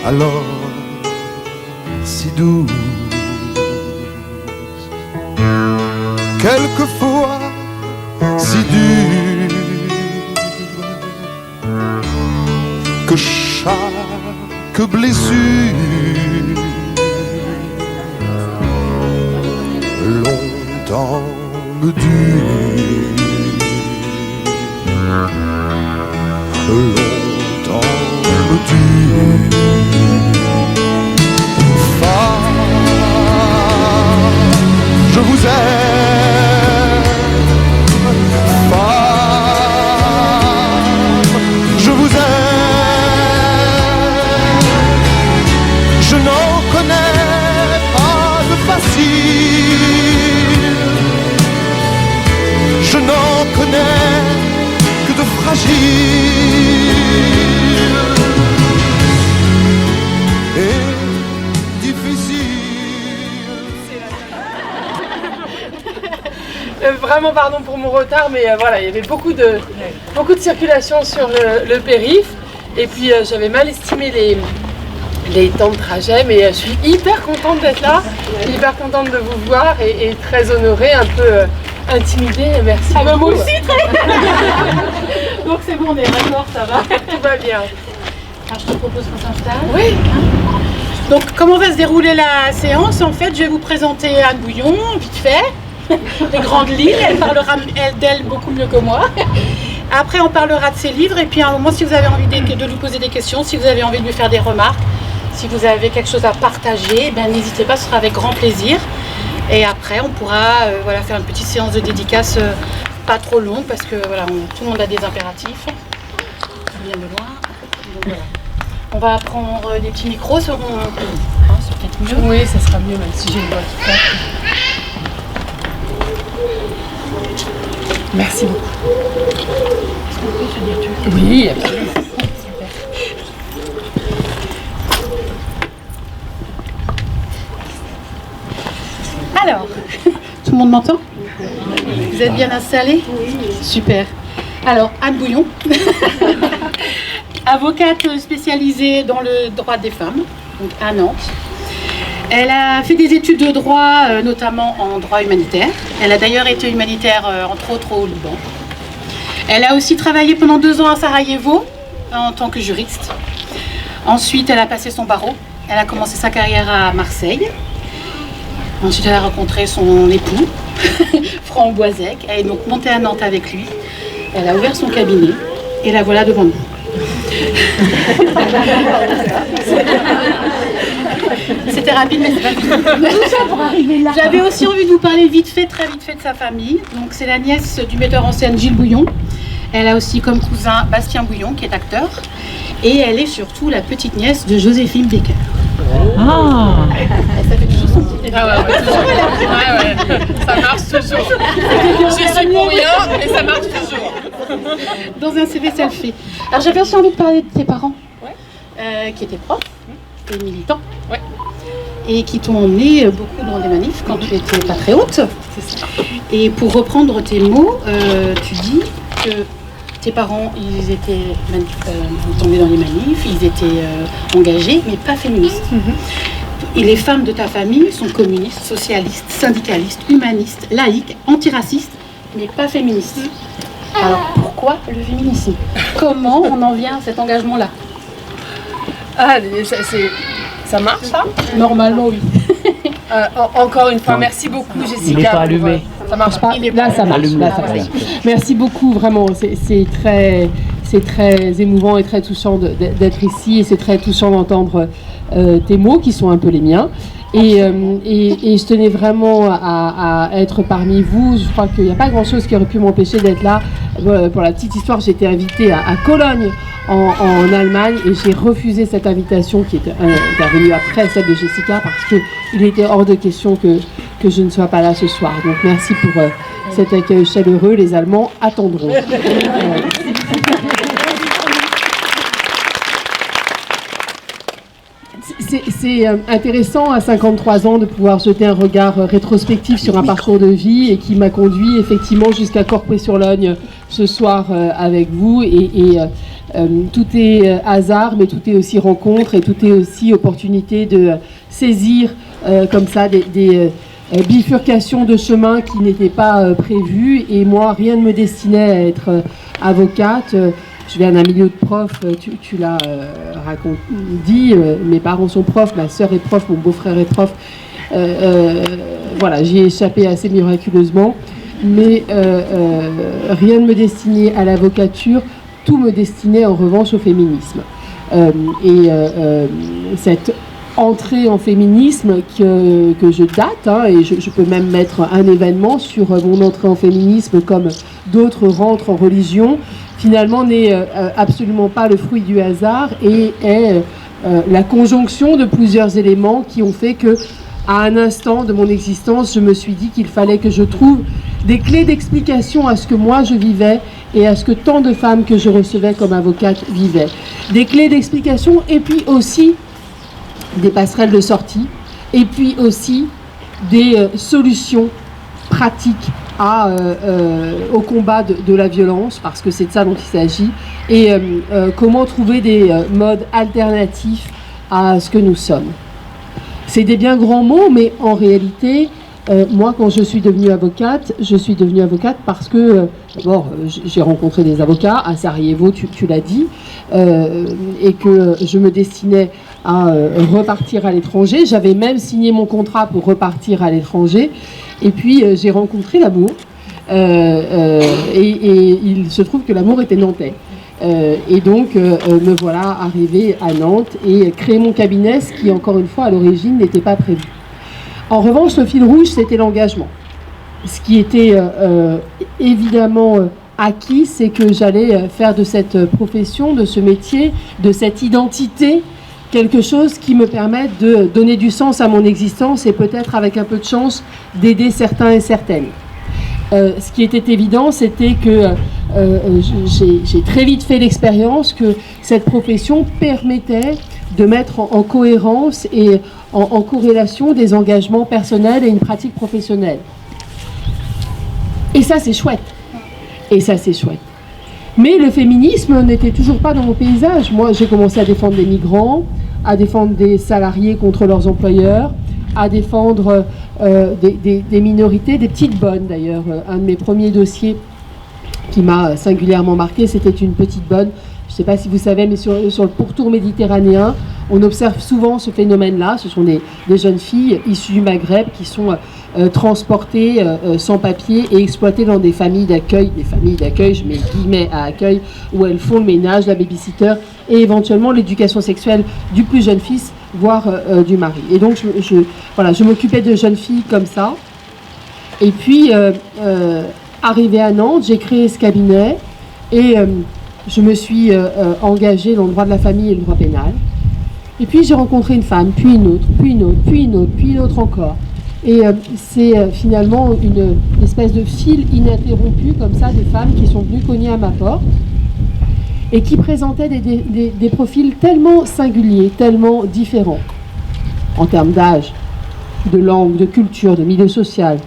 alors si douce, quelquefois si dure, que chaque blessure longtemps me dure, longtemps me dure. Je vous aime, femme, je vous aime. Je n'en connais pas de facile, je n'en connais que de fragile. Et vraiment pardon pour mon retard, mais voilà, il y avait beaucoup de circulation sur le périph', et puis j'avais mal estimé les temps de trajet, mais je suis hyper contente d'être là, hyper contente de vous voir et très honorée, un peu intimidée. Merci beaucoup. Moi aussi très. Donc c'est bon, on est d'accord, ça va. Tout va bien. Alors je te propose qu'on s'installe. Oui. Donc comment va se dérouler la séance? En fait, je vais vous présenter Anne Bouillon, vite fait. Les grandes lignes, elle parlera d'elle beaucoup mieux que moi. Après, on parlera de ses livres, et puis à un moment, si vous avez envie de lui poser des questions, si vous avez envie de lui faire des remarques, si vous avez quelque chose à partager, ben, n'hésitez pas, ce sera avec grand plaisir. Et après, on pourra voilà, faire une petite séance de dédicace pas trop longue, parce que voilà, tout le monde a des impératifs. On vient de loin. Donc, voilà. On va prendre des petits micros, c'est peut-être mieux. Oui, ça sera mieux, même si j'ai une voix qui tape. Merci beaucoup. Est-ce qu'on peut se dire tu? Oui, absolument. Super. Alors, tout le monde m'entend? Vous êtes bien installés? Oui. Super. Alors, Anne Bouillon, avocate spécialisée dans le droit des femmes, donc à Nantes. Elle a fait des études de droit, notamment en droit humanitaire. Elle a d'ailleurs été humanitaire, entre autres, au Liban. Elle a aussi travaillé pendant 2 ans à Sarajevo, en tant que juriste. Ensuite, elle a passé son barreau. Elle a commencé sa carrière à Marseille. Ensuite, elle a rencontré son époux, Franck Boisec. Elle est donc montée à Nantes avec lui. Elle a ouvert son cabinet. Et la voilà devant nous. C'était rapide, mais c'est pas tout. J'avais aussi envie de vous parler très vite fait de sa famille. Donc c'est la nièce du metteur en scène Gilles Bouillon. Elle a aussi comme cousin Bastien Bouillon, qui est acteur. Et elle est surtout la petite nièce de Joséphine Baker. Ah. Ça fait toujours son petit. Ah ouais, ouais, ça marche toujours. Je suis pour rien, mais ça marche toujours. Dans un CV, ça le fait. Alors j'avais aussi envie de parler de tes parents, qui étaient profs et militants, et qui t'ont emmené beaucoup dans des manifs quand tu étais pas très haute. C'est ça. Et pour reprendre tes mots, tu dis que tes parents, ils étaient tombés dans les manifs, ils étaient engagés, mais pas féministes. Et les femmes de ta famille sont communistes, socialistes, syndicalistes, humanistes, laïques, antiracistes, mais pas féministes. Alors pourquoi le féminisme? Comment on en vient à cet engagement-là? Ah, ça marche, ça? Normalement, oui. Encore une fois, merci beaucoup, Jessica. Il n'est pas allumé. Ça marche pas? Là, ça marche. Merci beaucoup, vraiment. C'est très émouvant et très touchant d'être ici, et c'est très touchant d'entendre tes mots qui sont un peu les miens. Et je tenais vraiment à être parmi vous. Je crois qu'il n'y a pas grand-chose qui aurait pu m'empêcher d'être là. Pour la petite histoire, j'ai été invitée à Cologne, en Allemagne, et j'ai refusé cette invitation qui était intervenue après celle de Jessica, parce qu'il était hors de question que je ne sois pas là ce soir. Donc merci pour cet accueil chaleureux. Les Allemands attendront. C'est intéressant à 53 ans de pouvoir jeter un regard rétrospectif sur un parcours de vie, et qui m'a conduit effectivement jusqu'à Corpé-sur-Logne ce soir avec vous. Et tout est hasard, mais tout est aussi rencontre et tout est aussi opportunité de saisir comme ça des bifurcations de chemin qui n'étaient pas prévues. Et moi, rien ne me destinait à être avocate. Je viens d'un milieu de prof, tu l'as dit, mes parents sont profs, ma sœur est prof, mon beau-frère est prof. Voilà, j'y ai échappé assez miraculeusement, mais rien ne me destinait à l'avocature, tout me destinait en revanche au féminisme. Cette entrée en féminisme que je date, hein, et je peux même mettre un événement sur mon entrée en féminisme comme d'autres rentrent en religion, finalement n'est absolument pas le fruit du hasard et est la conjonction de plusieurs éléments qui ont fait que, à un instant de mon existence, je me suis dit qu'il fallait que je trouve des clés d'explication à ce que moi je vivais et à ce que tant de femmes que je recevais comme avocate vivaient. Des clés d'explication et puis aussi des passerelles de sortie et puis aussi des solutions pratiques au combat de la violence, parce que c'est de ça dont il s'agit, et comment trouver des modes alternatifs à ce que nous sommes. C'est des bien grands mots, mais en réalité, moi, quand je suis devenue avocate parce que, d'abord, j'ai rencontré des avocats à Sarajevo, tu l'as dit, et que je me destinais à repartir à l'étranger. J'avais même signé mon contrat pour repartir à l'étranger. Et puis, j'ai rencontré l'amour. Et il se trouve que l'amour était nantais. Et donc, me voilà arrivée à Nantes et créer mon cabinet, ce qui, encore une fois, à l'origine, n'était pas prévu. En revanche, le fil rouge, c'était l'engagement. Ce qui était évidemment acquis, c'est que j'allais faire de cette profession, de ce métier, de cette identité, quelque chose qui me permette de donner du sens à mon existence et peut-être, avec un peu de chance, d'aider certains et certaines. Ce qui était évident, c'était que j'ai très vite fait l'expérience que cette profession permettait de mettre en cohérence et en corrélation des engagements personnels et une pratique professionnelle. Et ça, c'est chouette. Mais le féminisme n'était toujours pas dans mon paysage. Moi, j'ai commencé à défendre des migrants, à défendre des salariés contre leurs employeurs, à défendre des minorités, des petites bonnes d'ailleurs. Un de mes premiers dossiers qui m'a singulièrement marqué, c'était une petite bonne. Je ne sais pas si vous savez, mais sur le pourtour méditerranéen, on observe souvent ce phénomène-là. Ce sont des jeunes filles issues du Maghreb qui sont transportées sans papier et exploitées dans des familles d'accueil, je mets guillemets à accueil, où elles font le ménage, la babysitter et éventuellement l'éducation sexuelle du plus jeune fils, voire du mari. Et donc, je m'occupais de jeunes filles comme ça. Et puis, arrivée à Nantes, j'ai créé ce cabinet et je me suis engagée dans le droit de la famille et le droit pénal. Et puis j'ai rencontré une femme, puis une autre, puis une autre, puis une autre, puis une autre encore. Et c'est finalement une espèce de fil ininterrompu comme ça de femmes qui sont venues cogner à ma porte et qui présentaient des profils tellement singuliers, tellement différents en termes d'âge, de langue, de culture, de milieu social,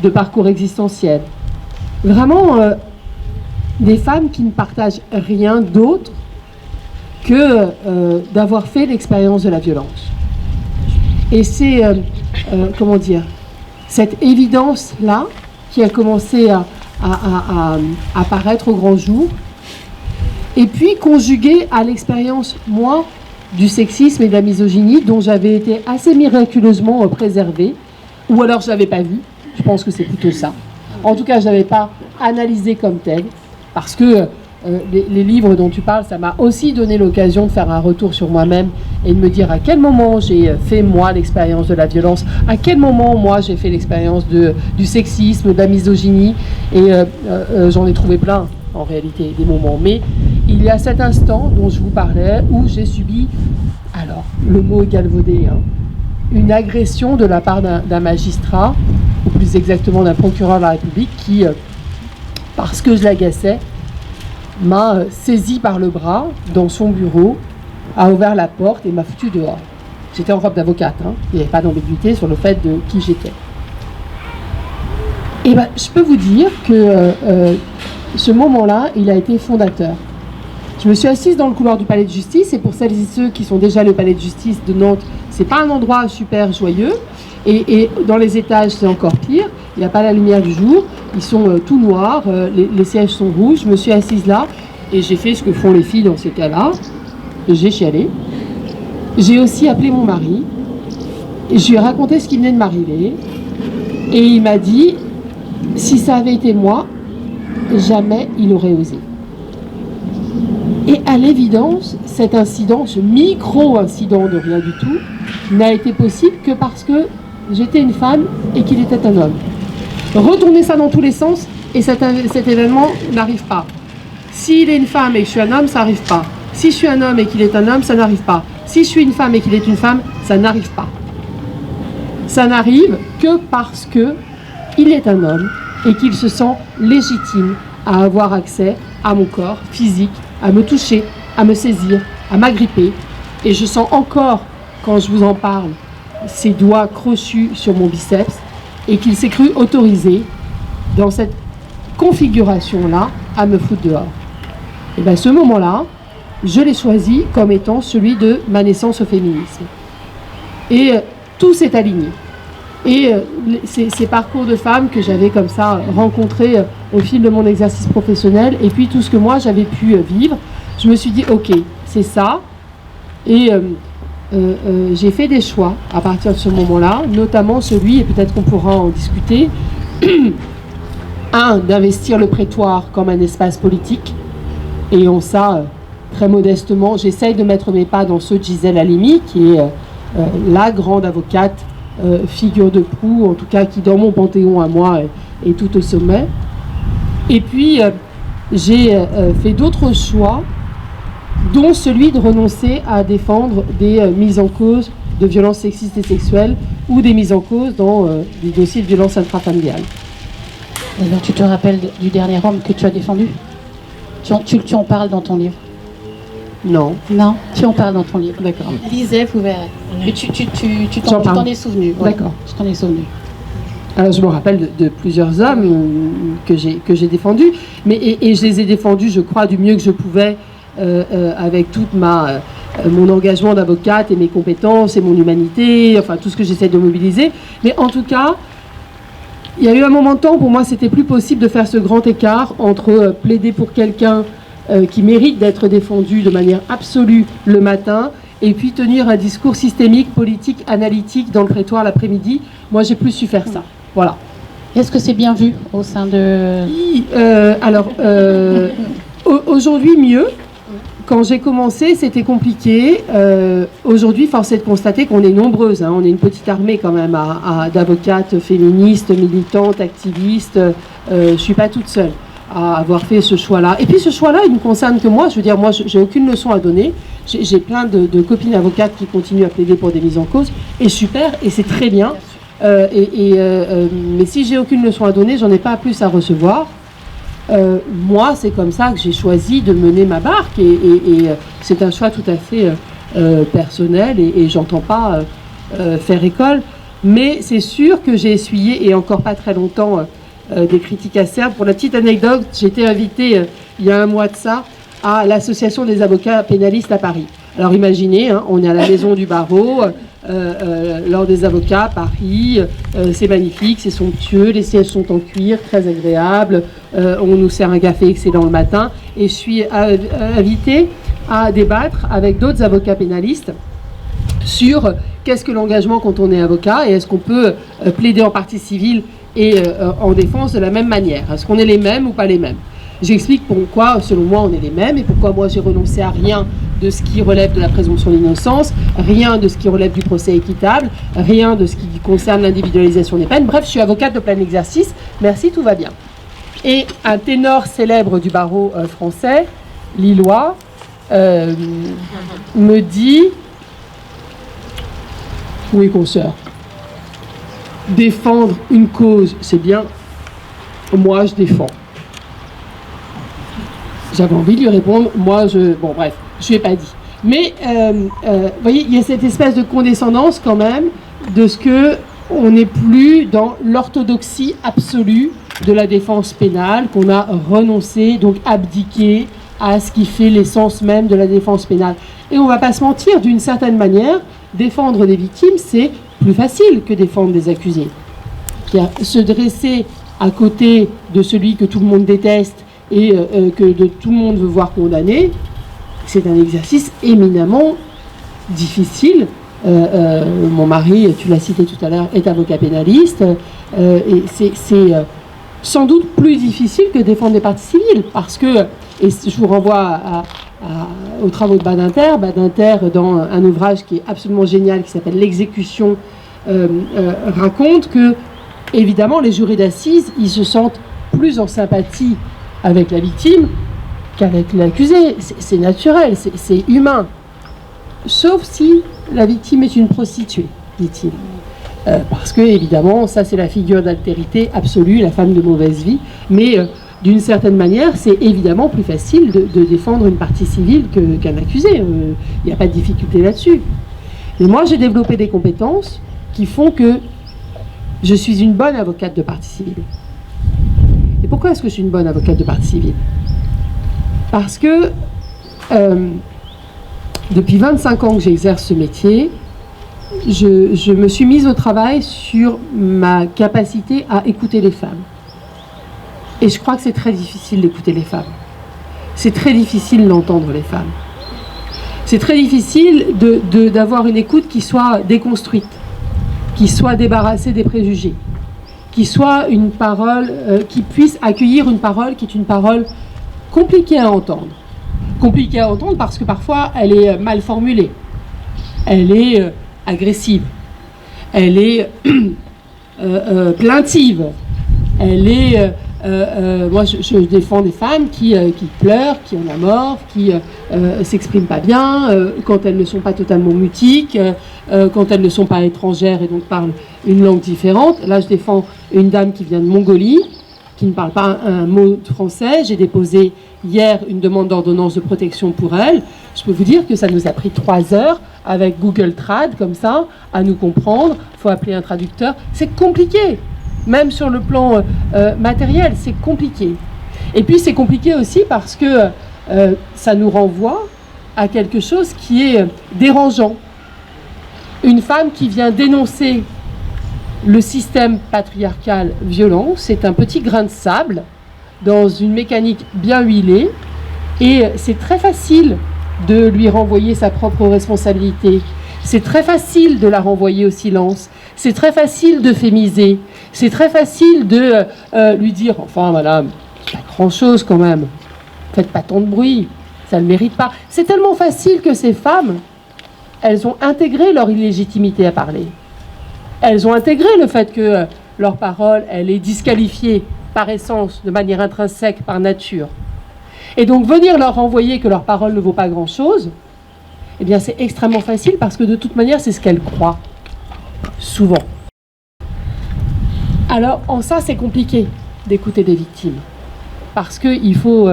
de parcours existentiel. Vraiment des femmes qui ne partagent rien d'autre que d'avoir fait l'expérience de la violence. Et c'est, cette évidence-là qui a commencé à apparaître au grand jour, et puis conjuguée à l'expérience, moi, du sexisme et de la misogynie, dont j'avais été assez miraculeusement préservée, ou alors je ne l'avais pas vu, je pense que c'est plutôt ça. En tout cas, je ne l'avais pas analysé comme tel, parce que les livres dont tu parles, ça m'a aussi donné l'occasion de faire un retour sur moi-même et de me dire à quel moment j'ai fait, moi, l'expérience de la violence, à quel moment, moi, j'ai fait l'expérience du sexisme, de la misogynie, et j'en ai trouvé plein, en réalité, des moments. Mais il y a cet instant dont je vous parlais, où j'ai subi, alors, le mot est galvaudé, hein, une agression de la part d'un magistrat, ou plus exactement d'un procureur de la République, qui, parce que je l'agaçais, m'a saisi par le bras dans son bureau, a ouvert la porte et m'a foutu dehors. J'étais en robe d'avocate, hein. Il n'y avait pas d'ambiguïté sur le fait de qui j'étais. Et ben, je peux vous dire que ce moment-là, il a été fondateur. Je me suis assise dans le couloir du palais de justice, et pour celles et ceux qui sont déjà allés au palais de justice de Nantes, c'est pas un endroit super joyeux, et dans les étages c'est encore pire, il n'y a pas la lumière du jour, ils sont tout noirs, les sièges sont rouges. Je me suis assise là, et j'ai fait ce que font les filles dans ces cas-là, j'ai chialé. J'ai aussi appelé mon mari, et je lui ai raconté ce qui venait de m'arriver, et il m'a dit, si ça avait été moi, jamais il aurait osé. Et à l'évidence, cet incident, ce micro-incident de rien du tout, n'a été possible que parce que j'étais une femme et qu'il était un homme. Retournez ça dans tous les sens et cet événement n'arrive pas. S'il est une femme et que je suis un homme, ça n'arrive pas. Si je suis un homme et qu'il est un homme, ça n'arrive pas. Si je suis une femme et qu'il est une femme, ça n'arrive pas. Ça n'arrive que parce que il est un homme et qu'il se sent légitime à avoir accès à mon corps physique, à me toucher, à me saisir, à m'agripper. Et je sens encore, quand je vous en parle, ses doigts crochus sur mon biceps, et qu'il s'est cru autorisé, dans cette configuration-là, à me foutre dehors. Et bien ce moment-là, je l'ai choisi comme étant celui de ma naissance au féminisme. Et tout s'est aligné. Et ces parcours de femmes que j'avais comme ça rencontrés au fil de mon exercice professionnel, et puis tout ce que moi j'avais pu vivre, je me suis dit ok, c'est ça. Et j'ai fait des choix à partir de ce moment-là, notamment celui, et peut-être qu'on pourra en discuter, d'investir le prétoire comme un espace politique. Et en ça, très modestement, j'essaye de mettre mes pas dans ceux de Gisèle Halimi, qui est la grande avocate, figure de proue, en tout cas qui dans mon panthéon à moi est tout au sommet. Et puis j'ai fait d'autres choix, dont celui de renoncer à défendre des mises en cause de violences sexistes et sexuelles ou des mises en cause dans des dossiers de violences intrafamiliales. D'ailleurs, tu te rappelles du dernier homme que tu as défendu? Tu en parles dans ton livre? Non. Non, tu en parles dans ton livre. D'accord. Lisez, vous verrez. Mais tu t'en es souvenu. Ouais, D'accord. Tu t'en es souvenu. Alors je me rappelle de plusieurs hommes que j'ai défendus, et je les ai défendus, je crois, du mieux que je pouvais, avec toute mon engagement d'avocate et mes compétences et mon humanité, enfin tout ce que j'essaie de mobiliser. Mais en tout cas, il y a eu un moment de temps, pour moi, c'était plus possible de faire ce grand écart entre plaider pour quelqu'un qui mérite d'être défendu de manière absolue le matin, et puis tenir un discours systémique, politique, analytique dans le prétoire l'après-midi. Moi, j'ai plus su faire ça. Voilà. Est-ce que c'est bien vu au sein de... Aujourd'hui, mieux. Quand j'ai commencé, c'était compliqué. Aujourd'hui, force est de constater qu'on est nombreuses. On est une petite armée quand même d'avocates féministes, militantes, activistes. Je ne suis pas toute seule à avoir fait ce choix-là. Et puis ce choix-là, il ne me concerne que moi. Je veux dire, moi, j'ai aucune leçon à donner. J'ai plein de copines avocates qui continuent à plaider pour des mises en cause. Et super, et c'est très bien. Mais si j'ai aucune leçon à donner, j'en ai pas plus à recevoir. Moi, c'est comme ça que j'ai choisi de mener ma barque, et c'est un choix tout à fait personnel, et j'entends pas faire école. Mais c'est sûr que j'ai essuyé, et encore pas très longtemps, des critiques acerbes. Pour la petite anecdote, j'ai été invitée il y a un mois de ça à l'association des avocats pénalistes à Paris. Alors imaginez, on est à la maison du barreau, l'ordre des avocats à Paris, c'est magnifique, c'est somptueux, les sièges sont en cuir, très agréables, on nous sert un café excellent le matin, et je suis invitée à débattre avec d'autres avocats pénalistes sur qu'est-ce que l'engagement quand on est avocat, et est-ce qu'on peut plaider en partie civile et en défense de la même manière. Est-ce qu'on est les mêmes ou pas les mêmes? J'explique pourquoi, selon moi, on est les mêmes, et pourquoi moi j'ai renoncé à rien de ce qui relève de la présomption d'innocence, rien de ce qui relève du procès équitable, rien de ce qui concerne l'individualisation des peines. Bref, je suis avocate de plein exercice. Merci, tout va bien. Et un ténor célèbre du barreau français, lillois, me dit: oui, consoeur, défendre une cause, c'est bien. Moi, je défends. J'avais envie de lui répondre, bon bref, je lui ai pas dit. Mais, vous voyez, il y a cette espèce de condescendance quand même, de ce que on n'est plus dans l'orthodoxie absolue de la défense pénale, qu'on a renoncé, donc abdiqué à ce qui fait l'essence même de la défense pénale. Et on ne va pas se mentir, d'une certaine manière, défendre des victimes, c'est plus facile que défendre des accusés. Se dresser à côté de celui que tout le monde déteste et que tout le monde veut voir condamné, c'est un exercice éminemment difficile. Mon mari, tu l'as cité tout à l'heure, est avocat pénaliste, et c'est sans doute plus difficile que défendre des parties civiles, parce que, et je vous renvoie aux travaux de Badinter. Badinter, dans un ouvrage qui est absolument génial, qui s'appelle L'exécution, raconte que, évidemment, les jurés d'assises, ils se sentent plus en sympathie avec la victime qu'avec l'accusé. C'est naturel, c'est humain. Sauf si la victime est une prostituée, dit-il. Parce que, évidemment, ça c'est la figure d'altérité absolue, la femme de mauvaise vie. Mais d'une certaine manière, c'est évidemment plus facile de défendre une partie civile qu'un accusé. Il n'y a pas de difficulté là-dessus. Mais moi, j'ai développé des compétences qui font que je suis une bonne avocate de partie civile. Et pourquoi est-ce que je suis une bonne avocate de partie civile? Parce que depuis 25 ans que j'exerce ce métier, je me suis mise au travail sur ma capacité à écouter les femmes. Et je crois que c'est très difficile d'écouter les femmes. C'est très difficile d'entendre les femmes. C'est très difficile d'avoir une écoute qui soit déconstruite, qui soit débarrassée des préjugés, qui soit une parole, qui puisse accueillir une parole qui est une parole compliquée à entendre. Compliquée à entendre parce que parfois elle est mal formulée, elle est agressive, elle est plaintive, elle est... moi je défends des femmes qui pleurent, qui en amortent, qui s'expriment pas bien, quand elles ne sont pas totalement mutiques, quand elles ne sont pas étrangères et donc parlent une langue différente. Là je défends une dame qui vient de Mongolie, qui ne parle pas un mot de français. J'ai déposé hier une demande d'ordonnance de protection pour elle. Je peux vous dire que ça nous a pris 3 heures avec Google Trad, comme ça, à nous comprendre. Il faut appeler un traducteur. C'est compliqué, même sur le plan matériel, c'est compliqué. Et puis c'est compliqué aussi parce que ça nous renvoie à quelque chose qui est dérangeant. Une femme qui vient dénoncer le système patriarcal violent, c'est un petit grain de sable dans une mécanique bien huilée, et c'est très facile de lui renvoyer sa propre responsabilité. C'est très facile de la renvoyer au silence. C'est très facile d'euphémiser. C'est très facile de lui dire « Enfin, madame, pas grand-chose quand même. Faites pas tant de bruit. Ça ne le mérite pas. » C'est tellement facile que ces femmes, elles ont intégré leur illégitimité à parler. Elles ont intégré le fait que leur parole, elle est disqualifiée par essence, de manière intrinsèque, par nature. Et donc venir leur renvoyer que leur parole ne vaut pas grand-chose, eh bien c'est extrêmement facile parce que de toute manière, c'est ce qu'elles croient, souvent. Alors en ça, c'est compliqué d'écouter des victimes, parce qu'il faut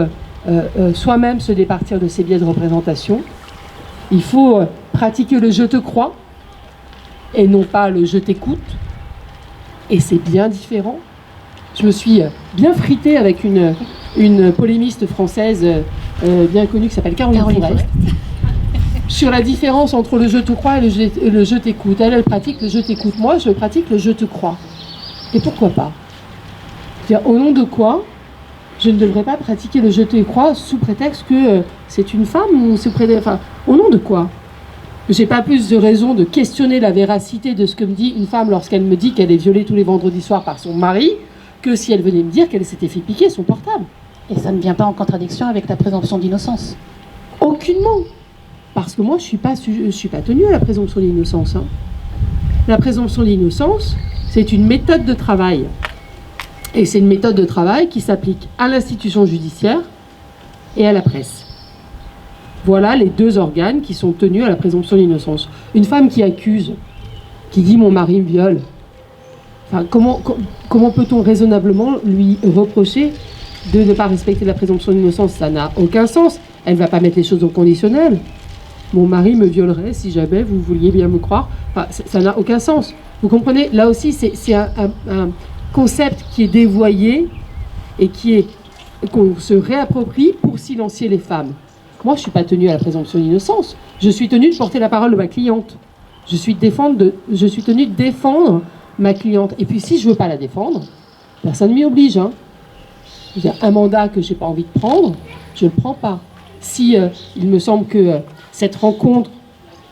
soi-même se départir de ses biais de représentation. Il faut pratiquer le « je te crois » et non pas le « je t'écoute ». Et c'est bien différent. Je me suis bien fritée avec une polémiste française bien connue qui s'appelle Caroline Fourest, sur la différence entre le « je te crois » et le « je t'écoute ». Elle pratique le « je t'écoute ». Moi, je pratique le « je te crois ». Et pourquoi pas? C'est-à-dire, au nom de quoi je ne devrais pas pratiquer le « je te crois » sous prétexte que c'est une femme ou enfin, au nom de quoi? J'ai pas plus de raison de questionner la véracité de ce que me dit une femme lorsqu'elle me dit qu'elle est violée tous les vendredis soirs par son mari, que si elle venait me dire qu'elle s'était fait piquer son portable. Et ça ne vient pas en contradiction avec la présomption d'innocence? Aucunement. Parce que moi, je suis pas tenue à la présomption d'innocence. Hein. La présomption d'innocence, c'est une méthode de travail. Et c'est une méthode de travail qui s'applique à l'institution judiciaire et à la presse. Voilà les 2 organes qui sont tenus à la présomption d'innocence. Une femme qui accuse, qui dit « mon mari me viole », enfin, comment peut-on raisonnablement lui reprocher de ne pas respecter la présomption d'innocence? Ça n'a aucun sens. Elle ne va pas mettre les choses au conditionnel. Mon mari me violerait si jamais vous vouliez bien me croire. Enfin, ça n'a aucun sens. Vous comprenez? Là aussi, c'est un concept qui est dévoyé et qui est qu'on se réapproprie pour silencier les femmes. Moi, je ne suis pas tenue à la présomption d'innocence. Je suis tenue de porter la parole de ma cliente. Je suis tenue de défendre ma cliente. Et puis, si je ne veux pas la défendre, personne ne m'y oblige. Hein. Il y a un mandat que je n'ai pas envie de prendre, je ne le prends pas. Si il me semble que cette rencontre,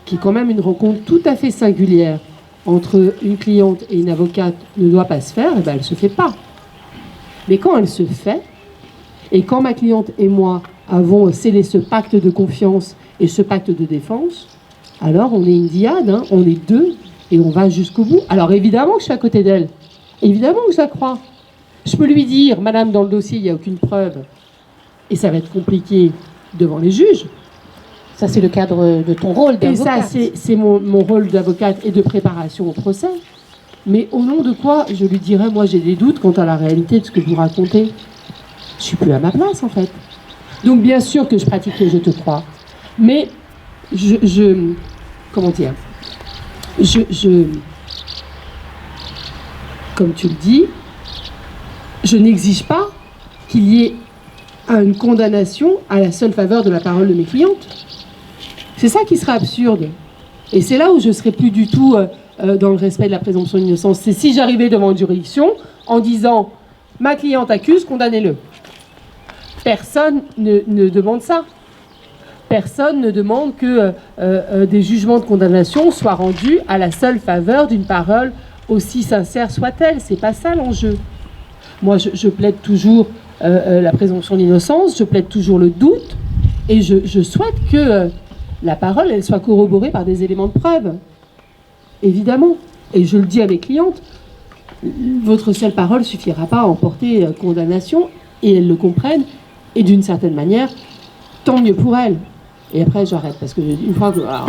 qui est quand même une rencontre tout à fait singulière entre une cliente et une avocate, ne doit pas se faire, eh ben, elle ne se fait pas. Mais quand elle se fait, et quand ma cliente et moi avons scellé ce pacte de confiance et ce pacte de défense, alors on est une dyade, hein, on est deux, et on va jusqu'au bout. Alors évidemment que je suis à côté d'elle, évidemment que je la crois. Je peux lui dire, madame, dans le dossier, il n'y a aucune preuve, et ça va être compliqué devant les juges. Ça, c'est le cadre de ton rôle d'avocate. Et ça, c'est mon rôle d'avocate et de préparation au procès. Mais au nom de quoi je lui dirais, moi, j'ai des doutes quant à la réalité de ce que vous racontez. Je suis plus à ma place, en fait. Donc, bien sûr que je pratique le je te crois. Mais, comment dire, comme tu le dis, je n'exige pas qu'il y ait une condamnation à la seule faveur de la parole de mes clientes. C'est ça qui serait absurde. Et c'est là où je ne serais plus du tout dans le respect de la présomption d'innocence. C'est si j'arrivais devant une juridiction en disant « ma cliente accuse, condamnez-le ». Personne ne demande ça. Personne ne demande que des jugements de condamnation soient rendus à la seule faveur d'une parole aussi sincère soit-elle. C'est pas ça l'enjeu. Moi, je plaide toujours la présomption d'innocence, je plaide toujours le doute, et je souhaite que la parole, elle soit corroborée par des éléments de preuve. Évidemment. Et je le dis à mes clientes, votre seule parole ne suffira pas à emporter condamnation, et elles le comprennent, et d'une certaine manière, tant mieux pour elles. Et après, j'arrête, parce que une fois que... Alors,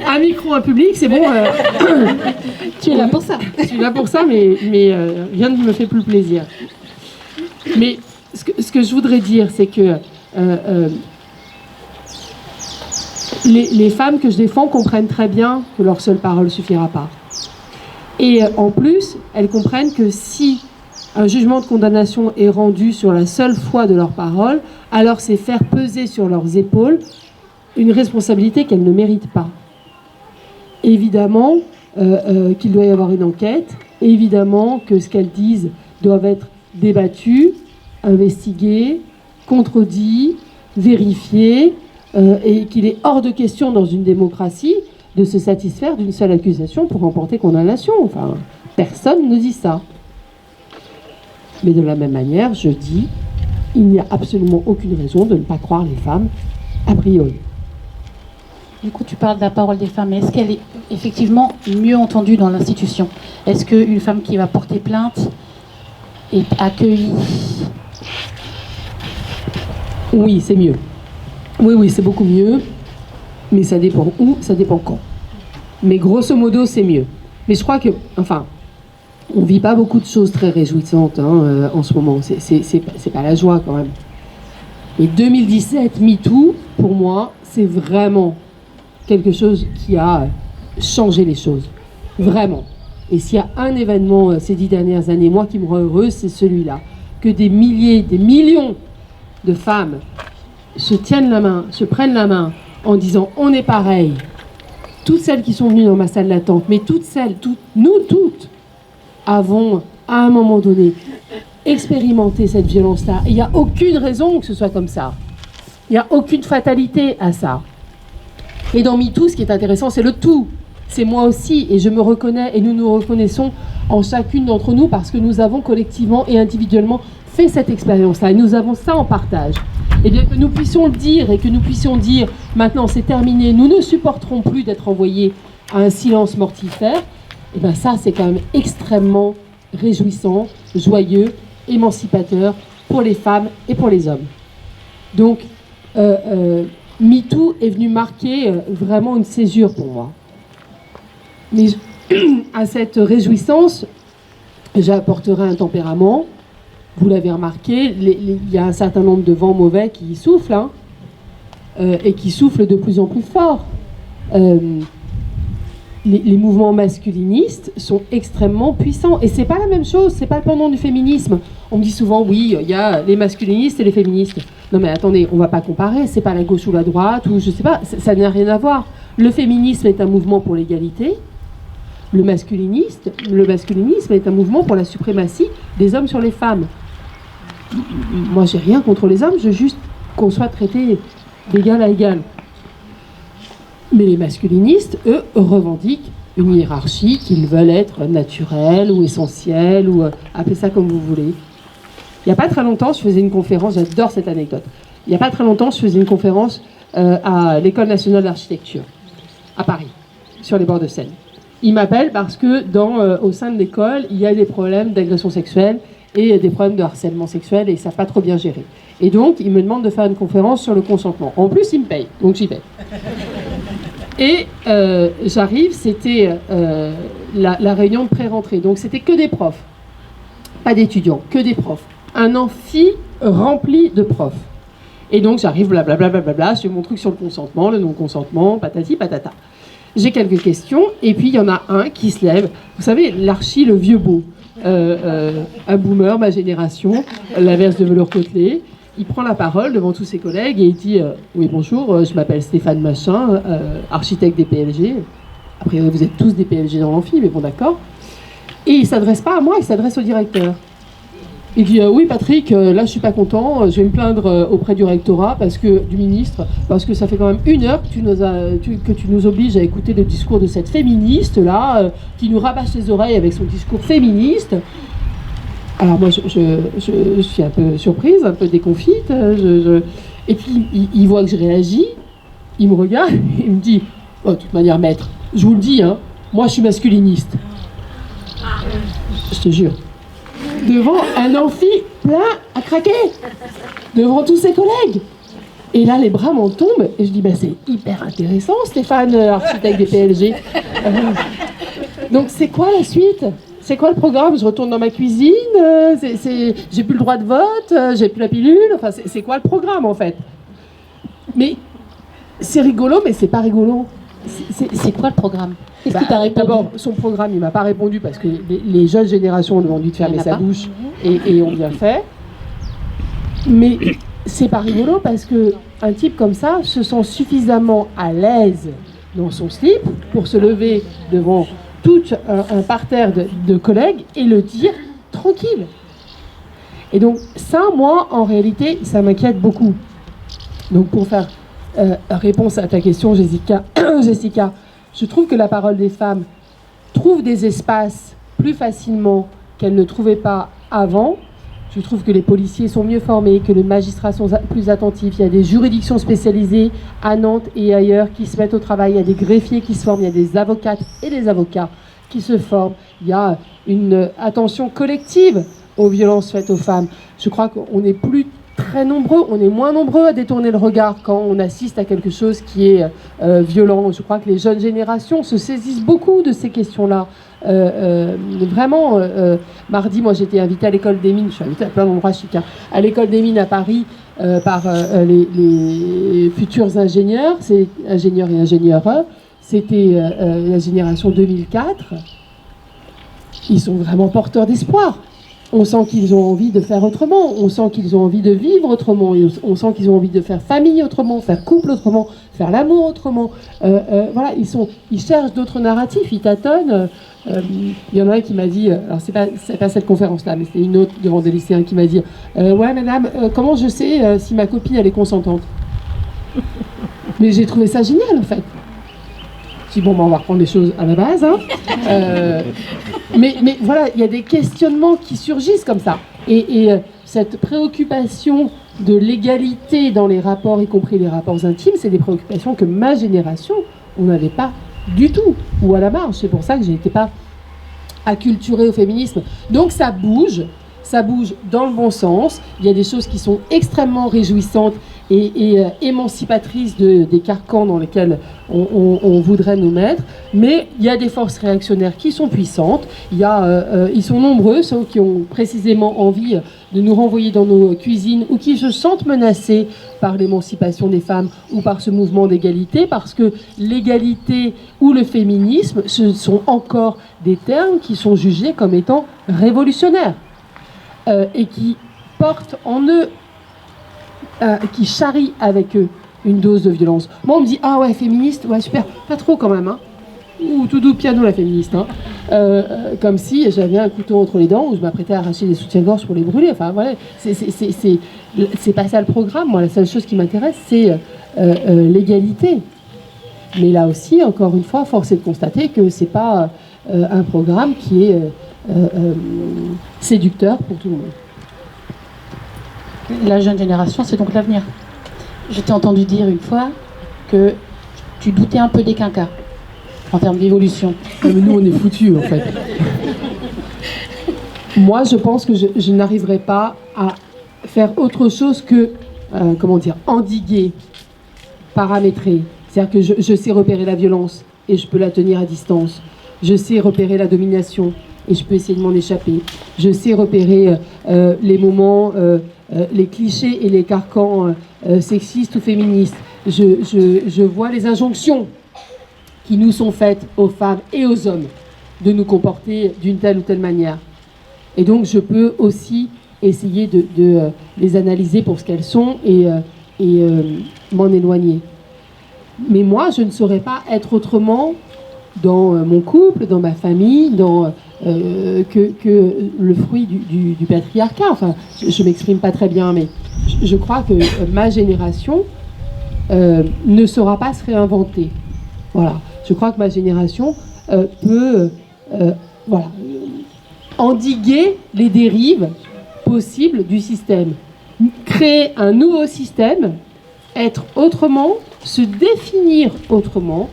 un micro, un public, c'est bon. Tu es là pour ça. Je suis là pour ça, mais rien ne me fait plus plaisir. Mais ce que je voudrais dire, c'est que les femmes que je défends comprennent très bien que leur seule parole ne suffira pas. Et en plus, elles comprennent que si un jugement de condamnation est rendu sur la seule foi de leur parole, alors c'est faire peser sur leurs épaules une responsabilité qu'elles ne méritent pas. Évidemment qu'il doit y avoir une enquête, évidemment que ce qu'elles disent doivent être débattu, investigué, contredit, vérifié, et qu'il est hors de question dans une démocratie de se satisfaire d'une seule accusation pour remporter condamnation. Enfin, personne ne dit ça. Mais de la même manière, je dis, il n'y a absolument aucune raison de ne pas croire les femmes a priori. Du coup, tu parles de la parole des femmes, mais est-ce qu'elle est effectivement mieux entendue dans l'institution? Est-ce qu'une femme qui va porter plainte est accueillie? Oui, c'est mieux. Oui, c'est beaucoup mieux. Mais ça dépend où, ça dépend quand. Mais grosso modo, c'est mieux. Mais je crois que, enfin, on vit pas beaucoup de choses très réjouissantes en ce moment. C'est pas la joie quand même. Et 2017, MeToo, pour moi, c'est vraiment quelque chose qui a changé les choses. Vraiment. Et s'il y a un événement ces 10 dernières années, moi qui me rend heureuse, c'est celui-là. Que des milliers, des millions de femmes se tiennent la main, se prennent la main en disant on est pareil. Toutes celles qui sont venues dans ma salle d'attente, mais nous toutes, avons à un moment donné expérimenté cette violence-là. Il n'y a aucune raison que ce soit comme ça. Il n'y a aucune fatalité à ça. Et dans MeToo, ce qui est intéressant, c'est le tout. C'est moi aussi, et je me reconnais, et nous nous reconnaissons en chacune d'entre nous parce que nous avons collectivement et individuellement fait cette expérience-là, et nous avons ça en partage. Et bien que nous puissions le dire, et que nous puissions dire, maintenant c'est terminé, nous ne supporterons plus d'être envoyés à un silence mortifère, et bien ça c'est quand même extrêmement réjouissant, joyeux, émancipateur pour les femmes et pour les hommes. Donc, MeToo est venu marquer vraiment une césure pour moi. Mais à cette réjouissance, j'apporterai un tempérament. Vous l'avez remarqué, il y a un certain nombre de vents mauvais qui soufflent, et qui soufflent de plus en plus fort. les mouvements masculinistes sont extrêmement puissants. Et c'est pas la même chose, c'est pas le pendant du féminisme. On me dit souvent, oui, il y a les masculinistes et les féministes. Non mais attendez, on va pas comparer, c'est pas la gauche ou la droite, ou je sais pas, ça n'a rien à voir. Le féminisme est un mouvement pour l'égalité. Le masculinisme est un mouvement pour la suprématie des hommes sur les femmes. Moi, j'ai rien contre les hommes, je veux juste qu'on soit traité d'égal à égal. Mais les masculinistes, eux, revendiquent une hiérarchie qu'ils veulent être naturelle ou essentielle, ou appelez ça comme vous voulez. Il n'y a pas très longtemps, je faisais une conférence, j'adore cette anecdote. Il n'y a pas très longtemps, je faisais une conférence à l'École nationale d'architecture, à Paris, sur les bords de Seine. Ils m'appellent parce que au sein de l'école, il y a des problèmes d'agression sexuelle et des problèmes de harcèlement sexuel et ils ne savent pas trop bien gérer. Et donc, ils me demandent de faire une conférence sur le consentement. En plus, ils me payent, donc j'y vais. Et j'arrive, c'était la réunion de pré-rentrée. Donc, c'était que des profs, pas d'étudiants, que des profs. Un amphi rempli de profs. Et donc, j'arrive, blablabla, je fais mon truc sur le consentement, le non-consentement, patati, patata. J'ai quelques questions, et puis il y en a un qui se lève. Vous savez, l'archi, le vieux beau. Un boomer, ma génération, la veste de velours côtelé. Il prend la parole devant tous ses collègues et il dit oui, bonjour, je m'appelle Stéphane Machin, architecte des PLG. Après, vous êtes tous des PLG dans l'amphi, mais bon, d'accord. Et il ne s'adresse pas à moi, il s'adresse au directeur. Il dit oui, Patrick, là, je suis pas content, je vais me plaindre auprès du rectorat, du ministre, parce que ça fait quand même 1 heure que tu nous obliges à écouter le discours de cette féministe-là, qui nous rabâche les oreilles avec son discours féministe. Alors moi, je suis un peu surprise, un peu déconfite. Et puis, il voit que je réagis, il me regarde, il me dit oh, de toute manière, maître, je vous le dis, hein, moi, je suis masculiniste. Je te jure. Devant un amphi plein à craquer, devant tous ses collègues. Et là, les bras m'en tombent, et je dis, c'est hyper intéressant, Stéphane, architecte des PLG. Donc, c'est quoi la suite ? C'est quoi le programme ? Je retourne dans ma cuisine, j'ai plus le droit de vote, j'ai plus la pilule, enfin, c'est quoi le programme, en fait ? Mais c'est rigolo, mais c'est pas rigolo. C'est quoi le programme ? Qu'est-ce que tu as répondu ? D'abord, son programme, il m'a pas répondu parce que les jeunes générations ont demandé de fermer sa bouche et ont bien fait. Mais c'est pas rigolo parce que un type comme ça se sent suffisamment à l'aise dans son slip pour se lever devant tout un parterre de collègues et le dire tranquille. Et donc ça, moi, en réalité, ça m'inquiète beaucoup. Donc pour faire réponse à ta question, Jessica, je trouve que la parole des femmes trouve des espaces plus facilement qu'elles ne trouvaient pas avant. Je trouve que les policiers sont mieux formés, que les magistrats sont plus attentifs. Il y a des juridictions spécialisées à Nantes et ailleurs qui se mettent au travail. Il y a des greffiers qui se forment, il y a des avocates et des avocats qui se forment. Il y a une attention collective aux violences faites aux femmes. Je crois qu'on n'est plus très nombreux, on est moins nombreux à détourner le regard quand on assiste à quelque chose qui est violent. Je crois que les jeunes générations se saisissent beaucoup de ces questions-là. Vraiment, mardi, moi j'étais invitée à l'école des mines, je suis invitée à plein d'endroits chics, à l'école des mines à Paris par les futurs ingénieurs, c'est ingénieurs et ingénieures, c'était la génération 2004. Ils sont vraiment porteurs d'espoir. On sent qu'ils ont envie de faire autrement, on sent qu'ils ont envie de vivre autrement, on sent qu'ils ont envie de faire famille autrement, faire couple autrement, faire l'amour autrement. Voilà, ils cherchent d'autres narratifs, ils tâtonnent. Il y en a un qui m'a dit, alors c'est pas cette conférence-là, mais c'est une autre devant des lycéens qui m'a dit ouais madame, comment je sais si ma copine elle est consentante ? Mais j'ai trouvé ça génial en fait. Je dis bon, on va reprendre les choses à la base. Hein. Mais voilà, il y a des questionnements qui surgissent comme ça. Et cette préoccupation de l'égalité dans les rapports, y compris les rapports intimes, c'est des préoccupations que ma génération, on n'avait pas du tout, ou à la marge. C'est pour ça que je n'étais pas acculturée au féminisme. Donc ça bouge dans le bon sens. Il y a des choses qui sont extrêmement réjouissantes et émancipatrices des carcans dans lesquels on voudrait nous mettre. Mais il y a des forces réactionnaires qui sont puissantes. Ils sont nombreux, ceux qui ont précisément envie de nous renvoyer dans nos cuisines ou qui se sentent menacés par l'émancipation des femmes ou par ce mouvement d'égalité, parce que l'égalité ou le féminisme, ce sont encore des termes qui sont jugés comme étant révolutionnaires et qui portent en eux, qui charrient avec eux une dose de violence. Moi, on me dit « Ah ouais, féministe, ouais, super, pas trop quand même, hein. Ou tout doux piano, la féministe, hein. Comme si j'avais un couteau entre les dents ou je m'apprêtais à arracher des soutiens-gorge pour les brûler. Enfin, voilà, c'est pas ça le programme. Moi, la seule chose qui m'intéresse, c'est l'égalité. Mais là aussi, encore une fois, force est de constater que c'est pas un programme qui est séducteur pour tout le monde. La jeune génération, c'est donc l'avenir. Je t'ai entendu dire une fois que tu doutais un peu des quinquas en termes d'évolution. Mais nous, on est foutus, en fait. Moi, je pense que je n'arriverai pas à faire autre chose que, endiguer, paramétrer. C'est-à-dire que je sais repérer la violence et je peux la tenir à distance. Je sais repérer la domination et je peux essayer de m'en échapper. Je sais repérer les moments, les clichés et les carcans sexistes ou féministes. Je vois les injonctions qui nous sont faites aux femmes et aux hommes de nous comporter d'une telle ou telle manière. Et donc je peux aussi essayer de les analyser pour ce qu'elles sont et m'en éloigner. Mais moi, je ne saurais pas être autrement dans mon couple, dans ma famille, que le fruit du patriarcat. Enfin, je ne m'exprime pas très bien, mais je crois que ma génération ne saura pas se réinventer. Voilà. Je crois que ma génération peut endiguer les dérives possibles du système. Créer un nouveau système, être autrement, se définir autrement.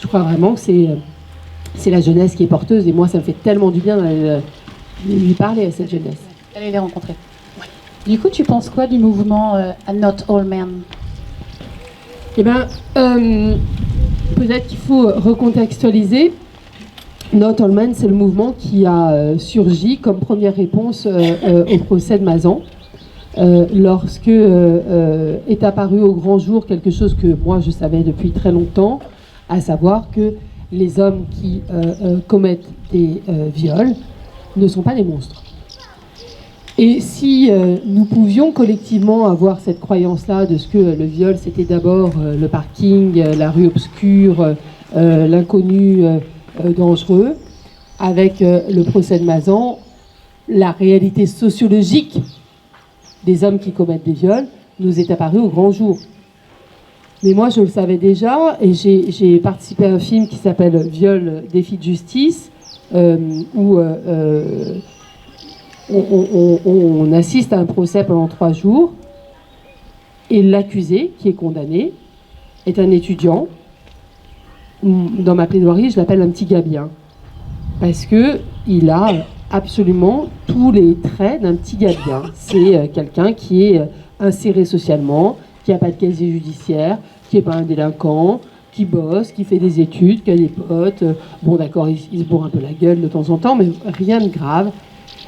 Je crois vraiment que c'est la jeunesse qui est porteuse et moi ça me fait tellement du bien de lui parler à cette jeunesse. Allez les rencontrer. Ouais. Du coup, tu penses quoi du mouvement Not All Men? Eh bien, peut-être qu'il faut recontextualiser. Not All Men, c'est le mouvement qui a surgi comme première réponse au procès de Mazan. Lorsque est apparu au grand jour quelque chose que moi je savais depuis très longtemps, à savoir que les hommes qui commettent des viols ne sont pas des monstres. Et si nous pouvions collectivement avoir cette croyance-là de ce que le viol c'était d'abord le parking, la rue obscure, l'inconnu dangereux, avec le procès de Mazan, la réalité sociologique des hommes qui commettent des viols nous est apparue au grand jour. Mais moi, je le savais déjà, et j'ai participé à un film qui s'appelle Viol, défi de justice, où on assiste à un procès pendant 3 jours, et l'accusé, qui est condamné, est un étudiant. Dans ma plaidoirie, je l'appelle un petit gars bien, parce qu'il a absolument tous les traits d'un petit gars bien. C'est quelqu'un qui est inséré socialement, qui n'a pas de casier judiciaire, qui n'est pas un délinquant, qui bosse, qui fait des études, qui a des potes. Bon, d'accord, il se bourre un peu la gueule de temps en temps, mais rien de grave.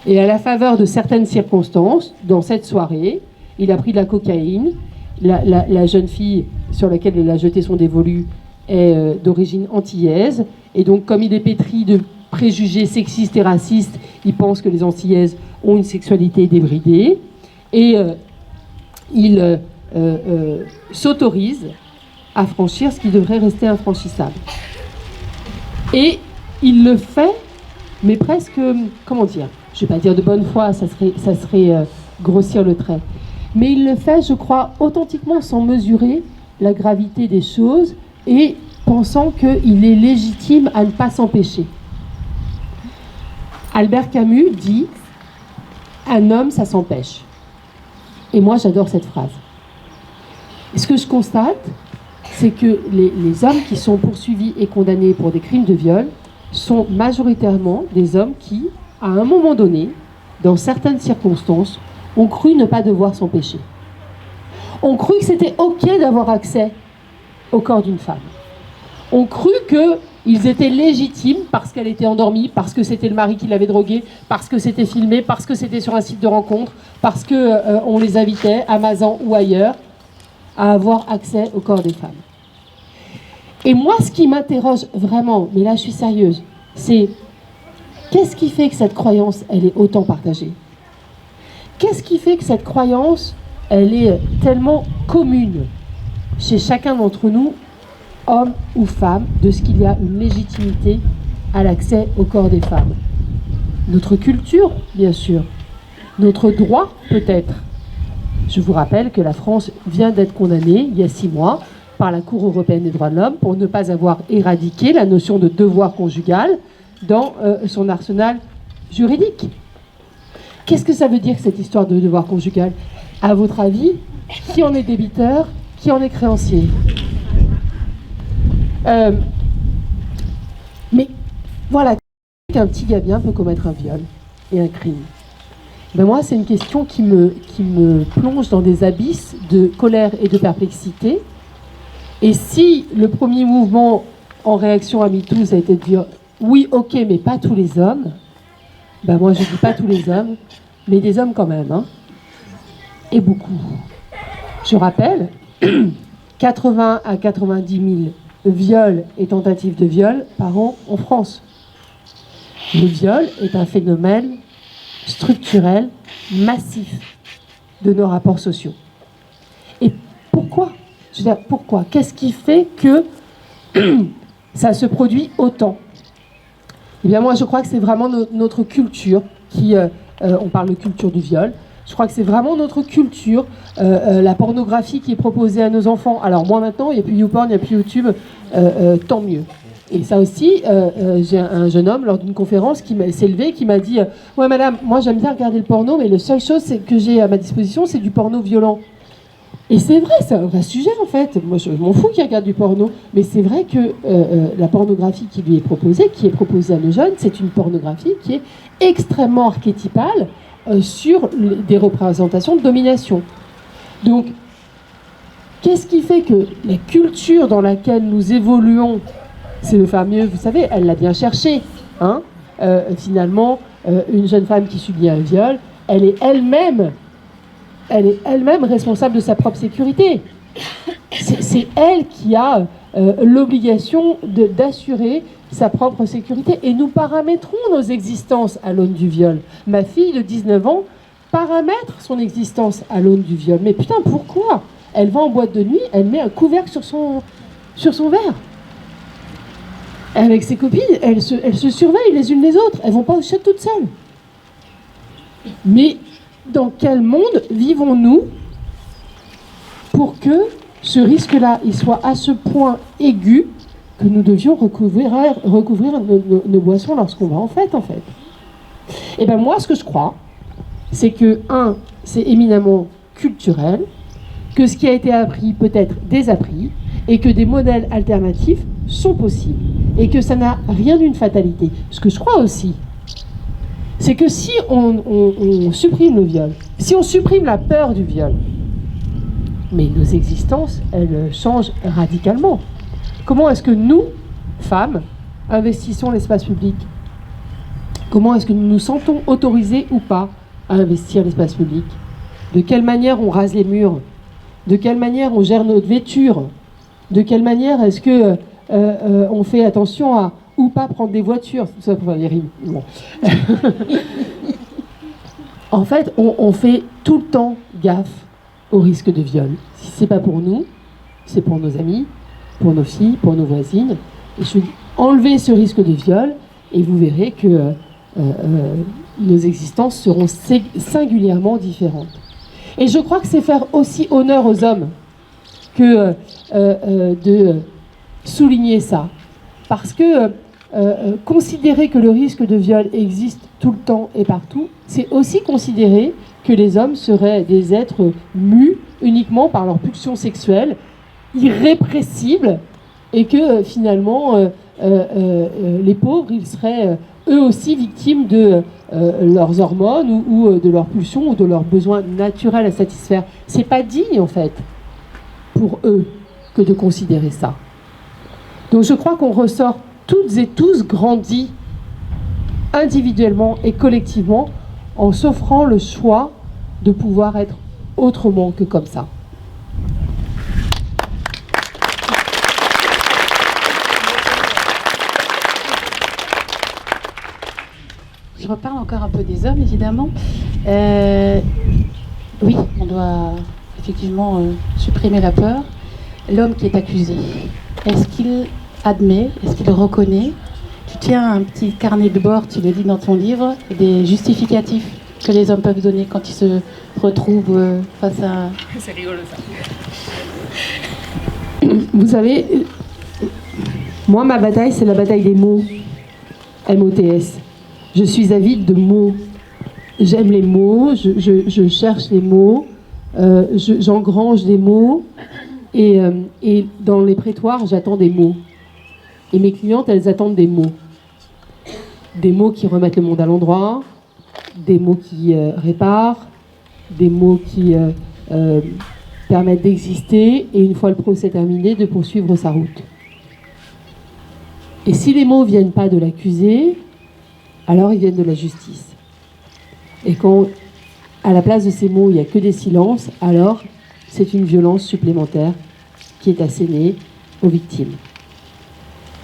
Et à la faveur de certaines circonstances, dans cette soirée, il a pris de la cocaïne. La jeune fille sur laquelle il a jeté son dévolu est d'origine antillaise. Et donc, comme il est pétri de préjugés sexistes et racistes, il pense que les Antillaises ont une sexualité débridée. Et il s'autorise à franchir ce qui devrait rester infranchissable. Et il le fait, mais presque, comment dire, je ne vais pas dire de bonne foi, ça serait grossir le trait. Mais il le fait, je crois, authentiquement sans mesurer la gravité des choses et pensant qu'il est légitime à ne pas s'empêcher. Albert Camus dit « Un homme, ça s'empêche ». Et moi, j'adore cette phrase. Et ce que je constate, c'est que les hommes qui sont poursuivis et condamnés pour des crimes de viol sont majoritairement des hommes qui, à un moment donné, dans certaines circonstances, ont cru ne pas devoir s'empêcher. Ont cru que c'était OK d'avoir accès au corps d'une femme. Ont cru que Ils étaient légitimes parce qu'elle était endormie, parce que c'était le mari qui l'avait droguée, parce que c'était filmé, parce que c'était sur un site de rencontre, parce que on les invitait, Amazon ou ailleurs, à avoir accès au corps des femmes. Et moi, ce qui m'interroge vraiment, mais là je suis sérieuse, c'est qu'est-ce qui fait que cette croyance, elle est autant partagée? Qu'est-ce qui fait que cette croyance, elle est tellement commune chez chacun d'entre nous, homme ou femme, de ce qu'il y a une légitimité à l'accès au corps des femmes? Notre culture, bien sûr. Notre droit, peut-être. Je vous rappelle que la France vient d'être condamnée, il y a 6 mois, par la Cour européenne des droits de l'homme pour ne pas avoir éradiqué la notion de devoir conjugal dans son arsenal juridique. Qu'est-ce que ça veut dire, cette histoire de devoir conjugal? À votre avis, qui en est débiteur, qui en est créancier? Mais voilà, qu'un petit gabien peut commettre un viol et un crime. Ben moi, c'est une question qui me plonge dans des abysses de colère et de perplexité. Et si le premier mouvement en réaction à MeToo, ça a été de dire oui, ok, mais pas tous les hommes, ben moi je dis pas tous les hommes, mais des hommes quand même, hein, et beaucoup. Je rappelle, 80 à 90 000 viols et tentatives de viol par an en France. Le viol est un phénomène structurel, massif de nos rapports sociaux. Et pourquoi? Je veux dire, pourquoi? Qu'est-ce qui fait que ça se produit autant? Eh bien, moi, je crois que c'est vraiment notre culture qui... on parle de culture du viol. Je crois que c'est vraiment notre culture, la pornographie qui est proposée à nos enfants. Alors, moi, maintenant, il n'y a plus YouPorn, il n'y a plus YouTube, tant mieux. Et ça aussi, j'ai un jeune homme, lors d'une conférence, qui s'est levé, qui m'a dit « Ouais, madame, moi, j'aime bien regarder le porno, mais la seule chose que j'ai à ma disposition, c'est du porno violent. » Et c'est vrai, c'est un vrai sujet en fait. Moi, je m'en fous qu'il regarde du porno. Mais c'est vrai que la pornographie qui lui est proposée, à nos jeunes, c'est une pornographie qui est extrêmement archétypale sur des représentations de domination. Donc, qu'est-ce qui fait que la culture dans laquelle nous évoluons, c'est le fameux, vous savez, elle l'a bien cherché, hein, finalement, une jeune femme qui subit un viol, elle est elle-même responsable de sa propre sécurité. C'est elle qui a l'obligation d'assurer sa propre sécurité. Et nous paramétrons nos existences à l'aune du viol. Ma fille de 19 ans paramètre son existence à l'aune du viol. Mais putain, pourquoi? Elle va en boîte de nuit, elle met un couvercle sur son verre. Avec ses copines, elles se surveillent les unes les autres. Elles vont pas au shot toutes seules. Mais dans quel monde vivons-nous pour que ce risque-là il soit à ce point aigu que nous devions recouvrir nos boissons lorsqu'on va en fête, en fait? Et bien moi, ce que je crois, c'est que, c'est éminemment culturel, que ce qui a été appris peut être désappris, et que des modèles alternatifs sont possibles, et que ça n'a rien d'une fatalité. Ce que je crois aussi, c'est que si on supprime le viol, si on supprime la peur du viol, mais nos existences, elles changent radicalement. Comment est-ce que nous, femmes, investissons l'espace public? Comment est-ce que nous nous sentons autorisés ou pas à investir l'espace public? De quelle manière on rase les murs? De quelle manière on gère notre vêture? De quelle manière est-ce que on fait attention à ou pas prendre des voitures? Tout ça pour faire des rimes. Bon. En fait, on fait tout le temps gaffe au risque de viol. Si c'est pas pour nous, c'est pour nos amis, pour nos filles, pour nos voisines. Et je dis, enlevez ce risque de viol et vous verrez que nos existences seront singulièrement différentes. Et je crois que c'est faire aussi honneur aux hommes que de souligner ça. Parce que considérer que le risque de viol existe tout le temps et partout, c'est aussi considérer que les hommes seraient des êtres mus uniquement par leur pulsion sexuelle, irrépressibles, et que finalement les pauvres, ils seraient eux aussi victimes de leurs hormones ou de leurs pulsions ou de leurs besoins naturels à satisfaire. C'est pas digne en fait pour eux que de considérer ça. Donc je crois qu'on ressort toutes et tous grandi individuellement et collectivement en s'offrant le choix de pouvoir être autrement que comme ça. Je reparle encore un peu des hommes, évidemment. Oui, on doit effectivement supprimer la peur. L'homme qui est accusé, est-ce qu'il admet, est-ce qu'il reconnaît? Tu tiens un petit carnet de bord, tu le dis dans ton livre, des justificatifs que les hommes peuvent donner quand ils se retrouvent face à... C'est rigolo ça. Vous savez, moi, ma bataille, c'est la bataille des mots. M-O-T-S. Je suis avide de mots. J'aime les mots, je cherche les mots, j'engrange des mots, et dans les prétoires, j'attends des mots. Et mes clientes, elles attendent des mots. Des mots qui remettent le monde à l'endroit, des mots qui réparent, des mots qui permettent d'exister, et une fois le procès terminé, de poursuivre sa route. Et si les mots ne viennent pas de l'accusé, alors ils viennent de la justice. Et quand, à la place de ces mots, il n'y a que des silences, alors c'est une violence supplémentaire qui est assénée aux victimes.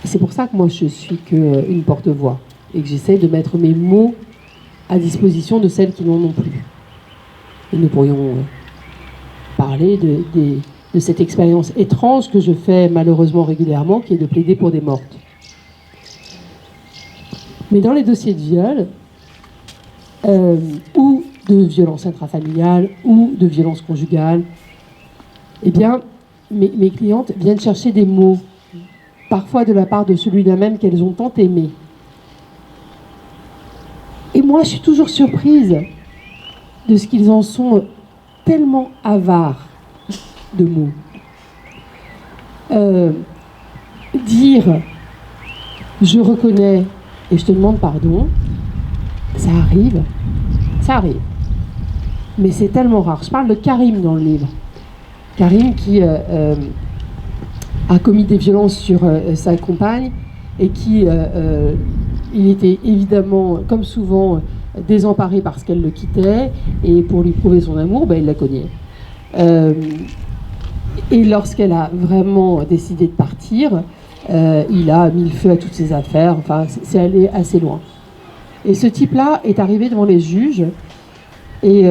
Et c'est pour ça que moi, je suis qu'une porte-voix et que j'essaie de mettre mes mots à disposition de celles qui n'en ont plus. Et nous pourrions parler de cette expérience étrange que je fais malheureusement régulièrement, qui est de plaider pour des mortes. Mais dans les dossiers de viol, ou de violence intrafamiliale, ou de violence conjugale, eh bien, mes clientes viennent chercher des mots, parfois de la part de celui-là même qu'elles ont tant aimé. Et moi, je suis toujours surprise de ce qu'ils en sont tellement avares de mots. Dire « je reconnais » et je te demande pardon, ça arrive. Mais c'est tellement rare. Je parle de Karim dans le livre. Karim qui a commis des violences sur sa compagne et qui, il était évidemment, comme souvent, désemparé parce qu'elle le quittait, et pour lui prouver son amour, il la cognait. Et lorsqu'elle a vraiment décidé de partir, il a mis le feu à toutes ses affaires, enfin, c'est allé assez loin. Et ce type-là est arrivé devant les juges et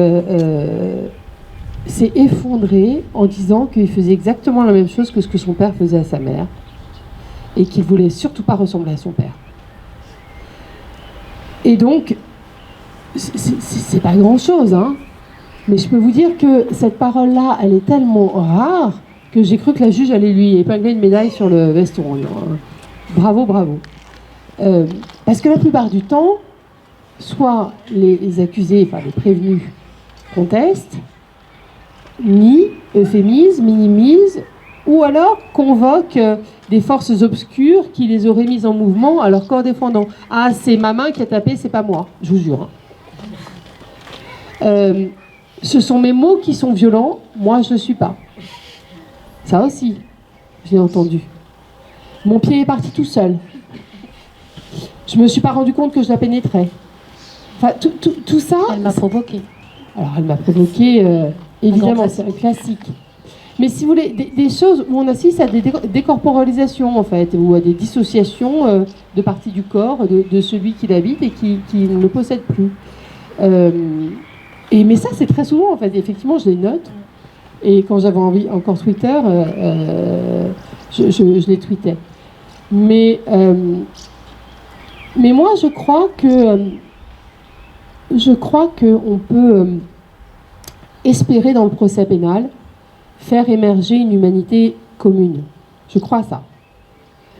s'est effondré en disant qu'il faisait exactement la même chose que ce que son père faisait à sa mère et qu'il voulait surtout pas ressembler à son père. Et donc, c'est pas grand-chose, hein, mais je peux vous dire que cette parole-là, elle est tellement rare que j'ai cru que la juge allait lui épingler une médaille sur le veston. Bravo, bravo. Parce que la plupart du temps, soit les accusés, enfin les prévenus, contestent, nient, euphémisent, minimisent, ou alors convoquent des forces obscures qui les auraient mises en mouvement à leur corps défendant. Ah, c'est ma main qui a tapé, c'est pas moi, je vous jure. Ce sont mes mots qui sont violents, moi je ne suis pas. Ça aussi, j'ai entendu. Mon pied est parti tout seul. Je me suis pas rendu compte que je la pénétrais. Enfin, tout ça... Elle m'a provoqué. Alors, elle m'a provoqué, évidemment, c'est un classique. Mais si vous voulez, des choses où on assiste à des décorporalisations, en fait, ou à des dissociations de parties du corps de celui qui l'habite et qui ne le possède plus. Mais ça, c'est très souvent, en fait. Effectivement, je les note. Et quand j'avais envie, encore Twitter, je les tweetais. Mais moi, je crois qu'on peut espérer dans le procès pénal faire émerger une humanité commune. Je crois ça.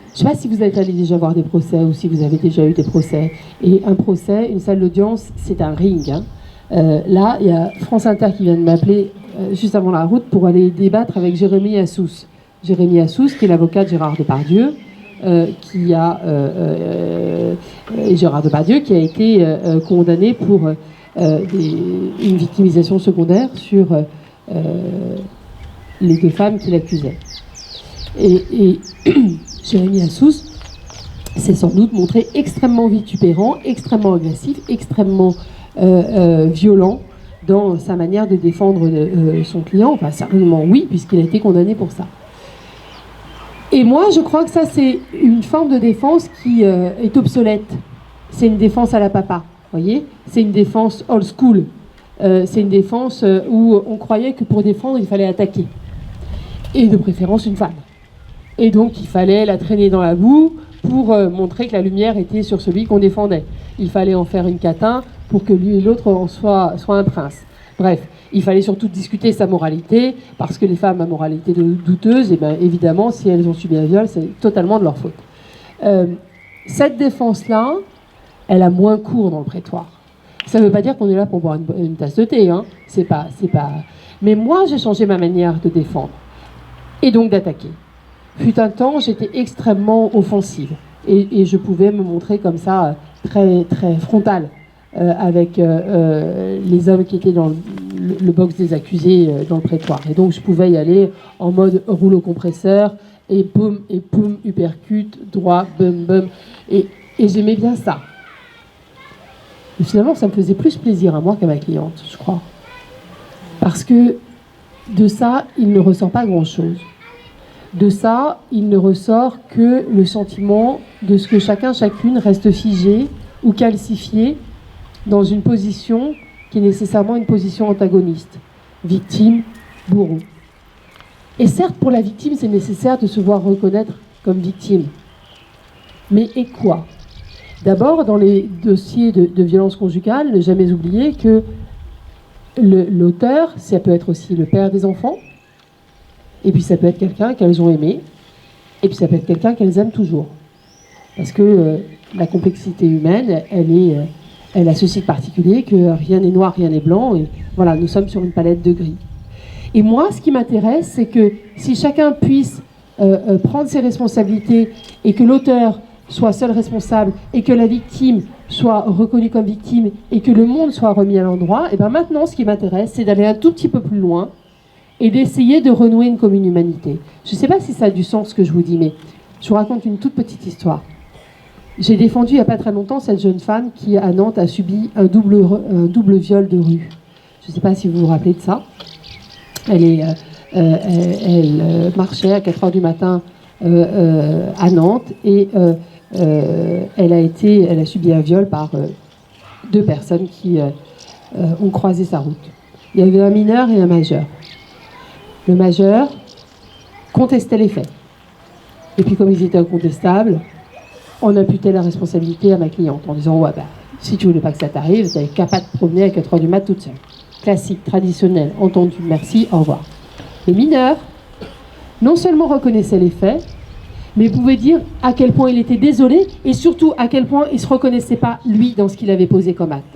Je ne sais pas si vous êtes allé déjà voir des procès ou si vous avez déjà eu des procès. Et un procès, une salle d'audience, c'est un ring. Hein. Là, il y a France Inter qui vient de m'appeler juste avant la route pour aller débattre avec Jérémy Assous. Jérémy Assous, qui est l'avocat de Gérard Depardieu, qui a été condamné pour une victimisation secondaire sur les deux femmes qui l'accusaient. Et Jérémy Assous s'est sans doute montré extrêmement vitupérant, extrêmement agressif, extrêmement violent dans sa manière de défendre son client. Enfin, certainement oui, puisqu'il a été condamné pour ça. Et moi, je crois que ça, c'est une forme de défense qui est obsolète. C'est une défense à la papa, voyez ? C'est une défense old school. C'est une défense où on croyait que pour défendre, il fallait attaquer. Et de préférence une femme. Et donc, il fallait la traîner dans la boue pour montrer que la lumière était sur celui qu'on défendait. Il fallait en faire une catin pour que lui et l'autre en soit un prince. Bref, il fallait surtout discuter sa moralité, parce que les femmes à moralité douteuse, et bien évidemment, si elles ont subi un viol, c'est totalement de leur faute. Cette défense-là, elle a moins cours dans le prétoire. Ça ne veut pas dire qu'on est là pour boire une tasse de thé, hein. C'est pas... Mais moi, j'ai changé ma manière de défendre, et donc d'attaquer. Fut un temps, j'étais extrêmement offensive, et je pouvais me montrer comme ça, très, très frontale, avec les hommes qui étaient dans le box des accusés dans le prétoire. Et donc je pouvais y aller en mode rouleau compresseur, et poum, uppercut, droit, bum, bum. Et j'aimais bien ça. Et finalement, ça me faisait plus plaisir à moi qu'à ma cliente, je crois. Parce que de ça, il ne ressort pas grand-chose. De ça, il ne ressort que le sentiment de ce que chacune reste figé ou calcifié dans une position qui est nécessairement une position antagoniste. Victime, bourreau. Et certes, pour la victime, c'est nécessaire de se voir reconnaître comme victime. Mais et quoi ? D'abord, dans les dossiers de violence conjugale, ne jamais oublier que l'auteur, ça peut être aussi le père des enfants, et puis ça peut être quelqu'un qu'elles ont aimé, et puis ça peut être quelqu'un qu'elles aiment toujours. Parce que la complexité humaine, elle a ceci de particulier, que rien n'est noir, rien n'est blanc, et voilà, nous sommes sur une palette de gris. Et moi, ce qui m'intéresse, c'est que si chacun puisse prendre ses responsabilités, et que l'auteur soit seul responsable, et que la victime soit reconnue comme victime, et que le monde soit remis à l'endroit, et bien maintenant, ce qui m'intéresse, c'est d'aller un tout petit peu plus loin, et d'essayer de renouer une commune humanité. Je ne sais pas si ça a du sens ce que je vous dis, mais je vous raconte une toute petite histoire. J'ai défendu il n'y a pas très longtemps cette jeune femme qui, à Nantes, a subi un double viol de rue. Je ne sais pas si vous vous rappelez de ça. Elle marchait à 4h du matin à Nantes et elle a subi un viol par deux personnes qui ont croisé sa route. Il y avait un mineur et un majeur. Le majeur contestait les faits. Et puis comme ils étaient incontestables, on imputait la responsabilité à ma cliente en disant « Ouais, si tu voulais pas que ça t'arrive, tu n'avais qu'à pas te promener à 4h du mat toute seule. » Classique, traditionnel, entendu, merci, au revoir. Les mineurs, non seulement reconnaissaient les faits, mais pouvaient dire à quel point il était désolé et surtout à quel point il ne se reconnaissait pas, lui, dans ce qu'il avait posé comme acte.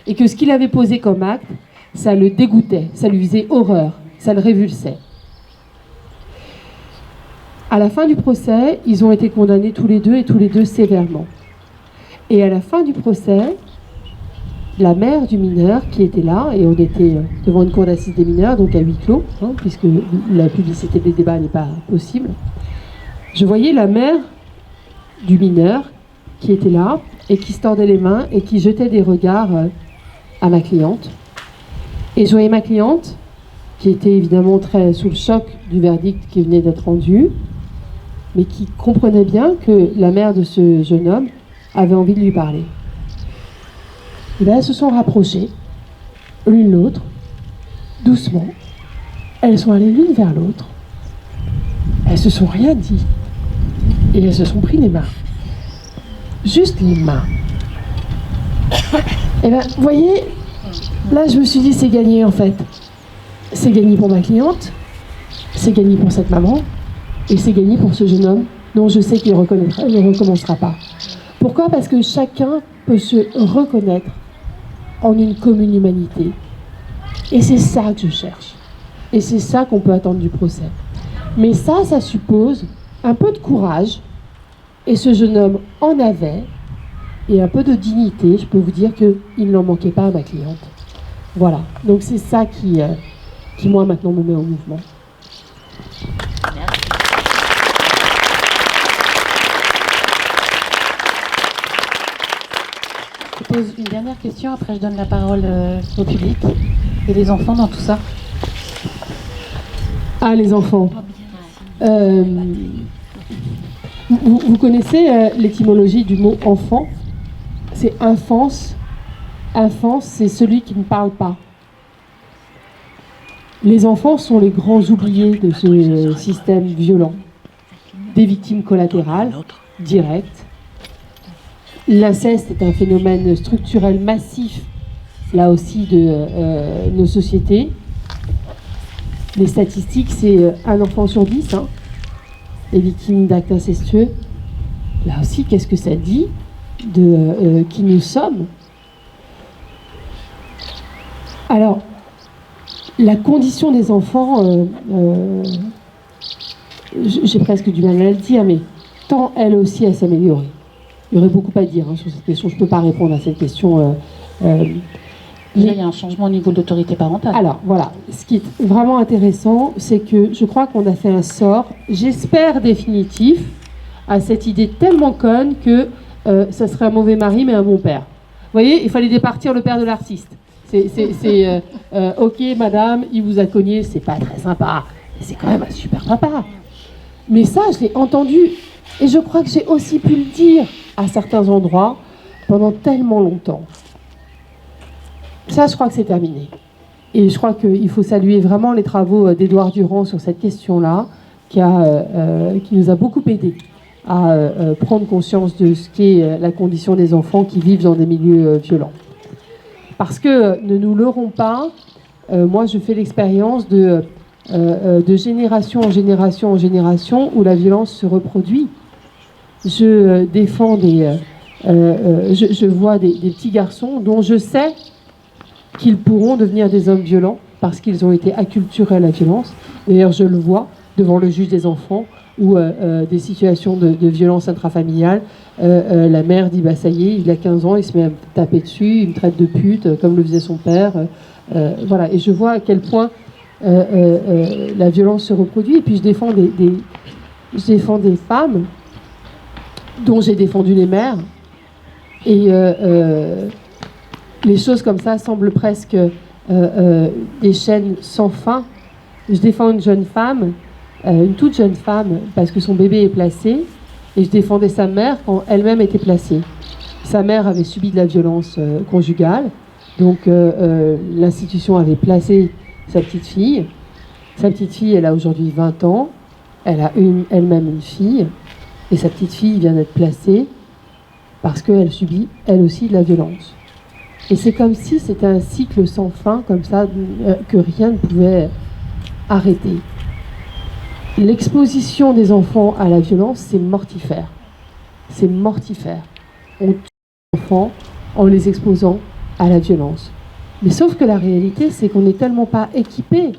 Et que ce qu'il avait posé comme acte, ça le dégoûtait, ça lui faisait horreur, ça le révulsait. À la fin du procès, ils ont été condamnés tous les deux sévèrement. Et à la fin du procès, la mère du mineur qui était là, et on était devant une cour d'assises des mineurs, donc à huis clos, puisque la publicité des débats n'est pas possible, je voyais la mère du mineur qui était là, et qui se tordait les mains, et qui jetait des regards à ma cliente. Et je voyais ma cliente, qui était évidemment très sous le choc du verdict qui venait d'être rendu, mais qui comprenait bien que la mère de ce jeune homme avait envie de lui parler. Et bien, elles se sont rapprochées, l'une l'autre, doucement. Elles sont allées l'une vers l'autre. Elles se sont rien dit. Et elles se sont pris les mains. Juste les mains. Et bien, vous voyez, là, je me suis dit, c'est gagné en fait. C'est gagné pour ma cliente, c'est gagné pour cette maman, et c'est gagné pour ce jeune homme dont je sais qu'il ne recommencera pas. Pourquoi ? Parce que chacun peut se reconnaître en une commune humanité. Et c'est ça que je cherche. Et c'est ça qu'on peut attendre du procès. Mais ça suppose un peu de courage, et ce jeune homme en avait, et un peu de dignité. Je peux vous dire qu'il n'en manquait pas à ma cliente. Voilà. Donc c'est ça qui moi maintenant me met en mouvement. pose une dernière question, après je donne la parole au public. Et les enfants dans tout ça? Ah, les enfants. Vous connaissez l'étymologie du mot enfant? C'est enfance. Enfance, c'est celui qui ne parle pas. Les enfants sont les grands oubliés de ce système violent. Des victimes collatérales, directes. L'inceste est un phénomène structurel massif, là aussi, de nos sociétés. Les statistiques, c'est un enfant sur 10, les victimes d'actes incestueux. Là aussi, qu'est-ce que ça dit de qui nous sommes? Alors, la condition des enfants, j'ai presque du mal à le dire, mais tend elle aussi à s'améliorer. Il y aurait beaucoup à dire sur cette question. Je ne peux pas répondre à cette question. Déjà, il y a un changement au niveau de l'autorité parentale. Alors, voilà. Ce qui est vraiment intéressant, c'est que je crois qu'on a fait un sort, j'espère définitif, à cette idée tellement conne que ça serait un mauvais mari, mais un bon père. Vous voyez, il fallait départir le père de l'artiste. C'est ok, madame, il vous a cogné, c'est pas très sympa. Mais c'est quand même un super papa. Mais ça, je l'ai entendu. Et je crois que j'ai aussi pu le dire à certains endroits pendant tellement longtemps. Ça, je crois que c'est terminé. Et je crois qu'il faut saluer vraiment les travaux d'Édouard Durand sur cette question-là, qui nous a beaucoup aidés à prendre conscience de ce qu'est la condition des enfants qui vivent dans des milieux violents. Parce que, ne nous leurrons pas, moi je fais l'expérience de génération en génération en génération où la violence se reproduit. Je défends je vois des petits garçons dont je sais qu'ils pourront devenir des hommes violents parce qu'ils ont été acculturés à la violence. D'ailleurs, je le vois devant le juge des enfants ou des situations de violence intrafamiliale. La mère dit, bah ça y est, il a 15 ans, il se met à me taper dessus, il me traite de pute, comme le faisait son père. Voilà. Et je vois à quel point la violence se reproduit. Et puis je défends des femmes dont j'ai défendu les mères. Et les choses comme ça semblent presque des chaînes sans fin. Je défends une jeune femme, une toute jeune femme, parce que son bébé est placé, et je défendais sa mère quand elle-même était placée. Sa mère avait subi de la violence conjugale, donc l'institution avait placé sa petite fille. Sa petite fille, elle a aujourd'hui 20 ans, elle a elle-même une fille, et sa petite fille vient d'être placée parce qu'elle subit, elle aussi, de la violence. Et c'est comme si c'était un cycle sans fin, comme ça, que rien ne pouvait arrêter. L'exposition des enfants à la violence, c'est mortifère. C'est mortifère. On tue les enfants en les exposant à la violence. Mais sauf que la réalité, c'est qu'on n'est tellement pas équipés.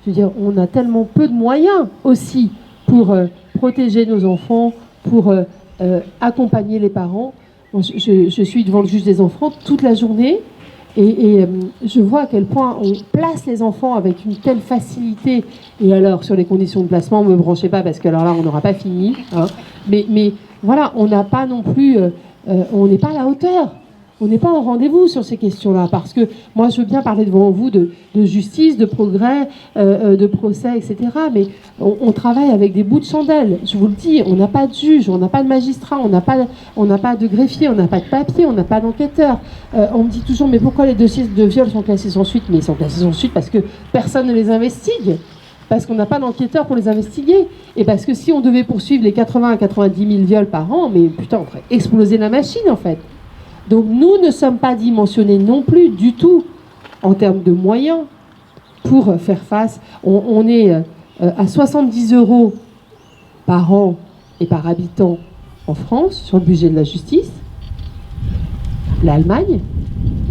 Je veux dire, on a tellement peu de moyens aussi pour protéger nos enfants, pour accompagner les parents. Je suis devant le juge des enfants toute la journée et je vois à quel point on place les enfants avec une telle facilité. Et alors, sur les conditions de placement, ne me branchez pas parce que alors là, on n'aura pas fini. Mais voilà, on n'a pas non plus... on n'est pas à la hauteur. On n'est pas en rendez-vous sur ces questions-là, parce que moi, je veux bien parler devant vous de justice, de progrès, de procès, etc. Mais on travaille avec des bouts de chandelle. Je vous le dis, on n'a pas de juge, on n'a pas de magistrat, on n'a pas de greffier, on n'a pas de papier, on n'a pas d'enquêteur. On me dit toujours, mais pourquoi les dossiers de viol sont classés sans suite? Mais ils sont classés sans suite parce que personne ne les investigue. Parce qu'on n'a pas d'enquêteur pour les investiguer. Et parce que si on devait poursuivre les 80 à 90 000 viols par an, mais putain, on ferait exploser la machine, en fait. Donc nous ne sommes pas dimensionnés non plus du tout en termes de moyens pour faire face. On est à 70 € par an et par habitant en France sur le budget de la justice. L'Allemagne,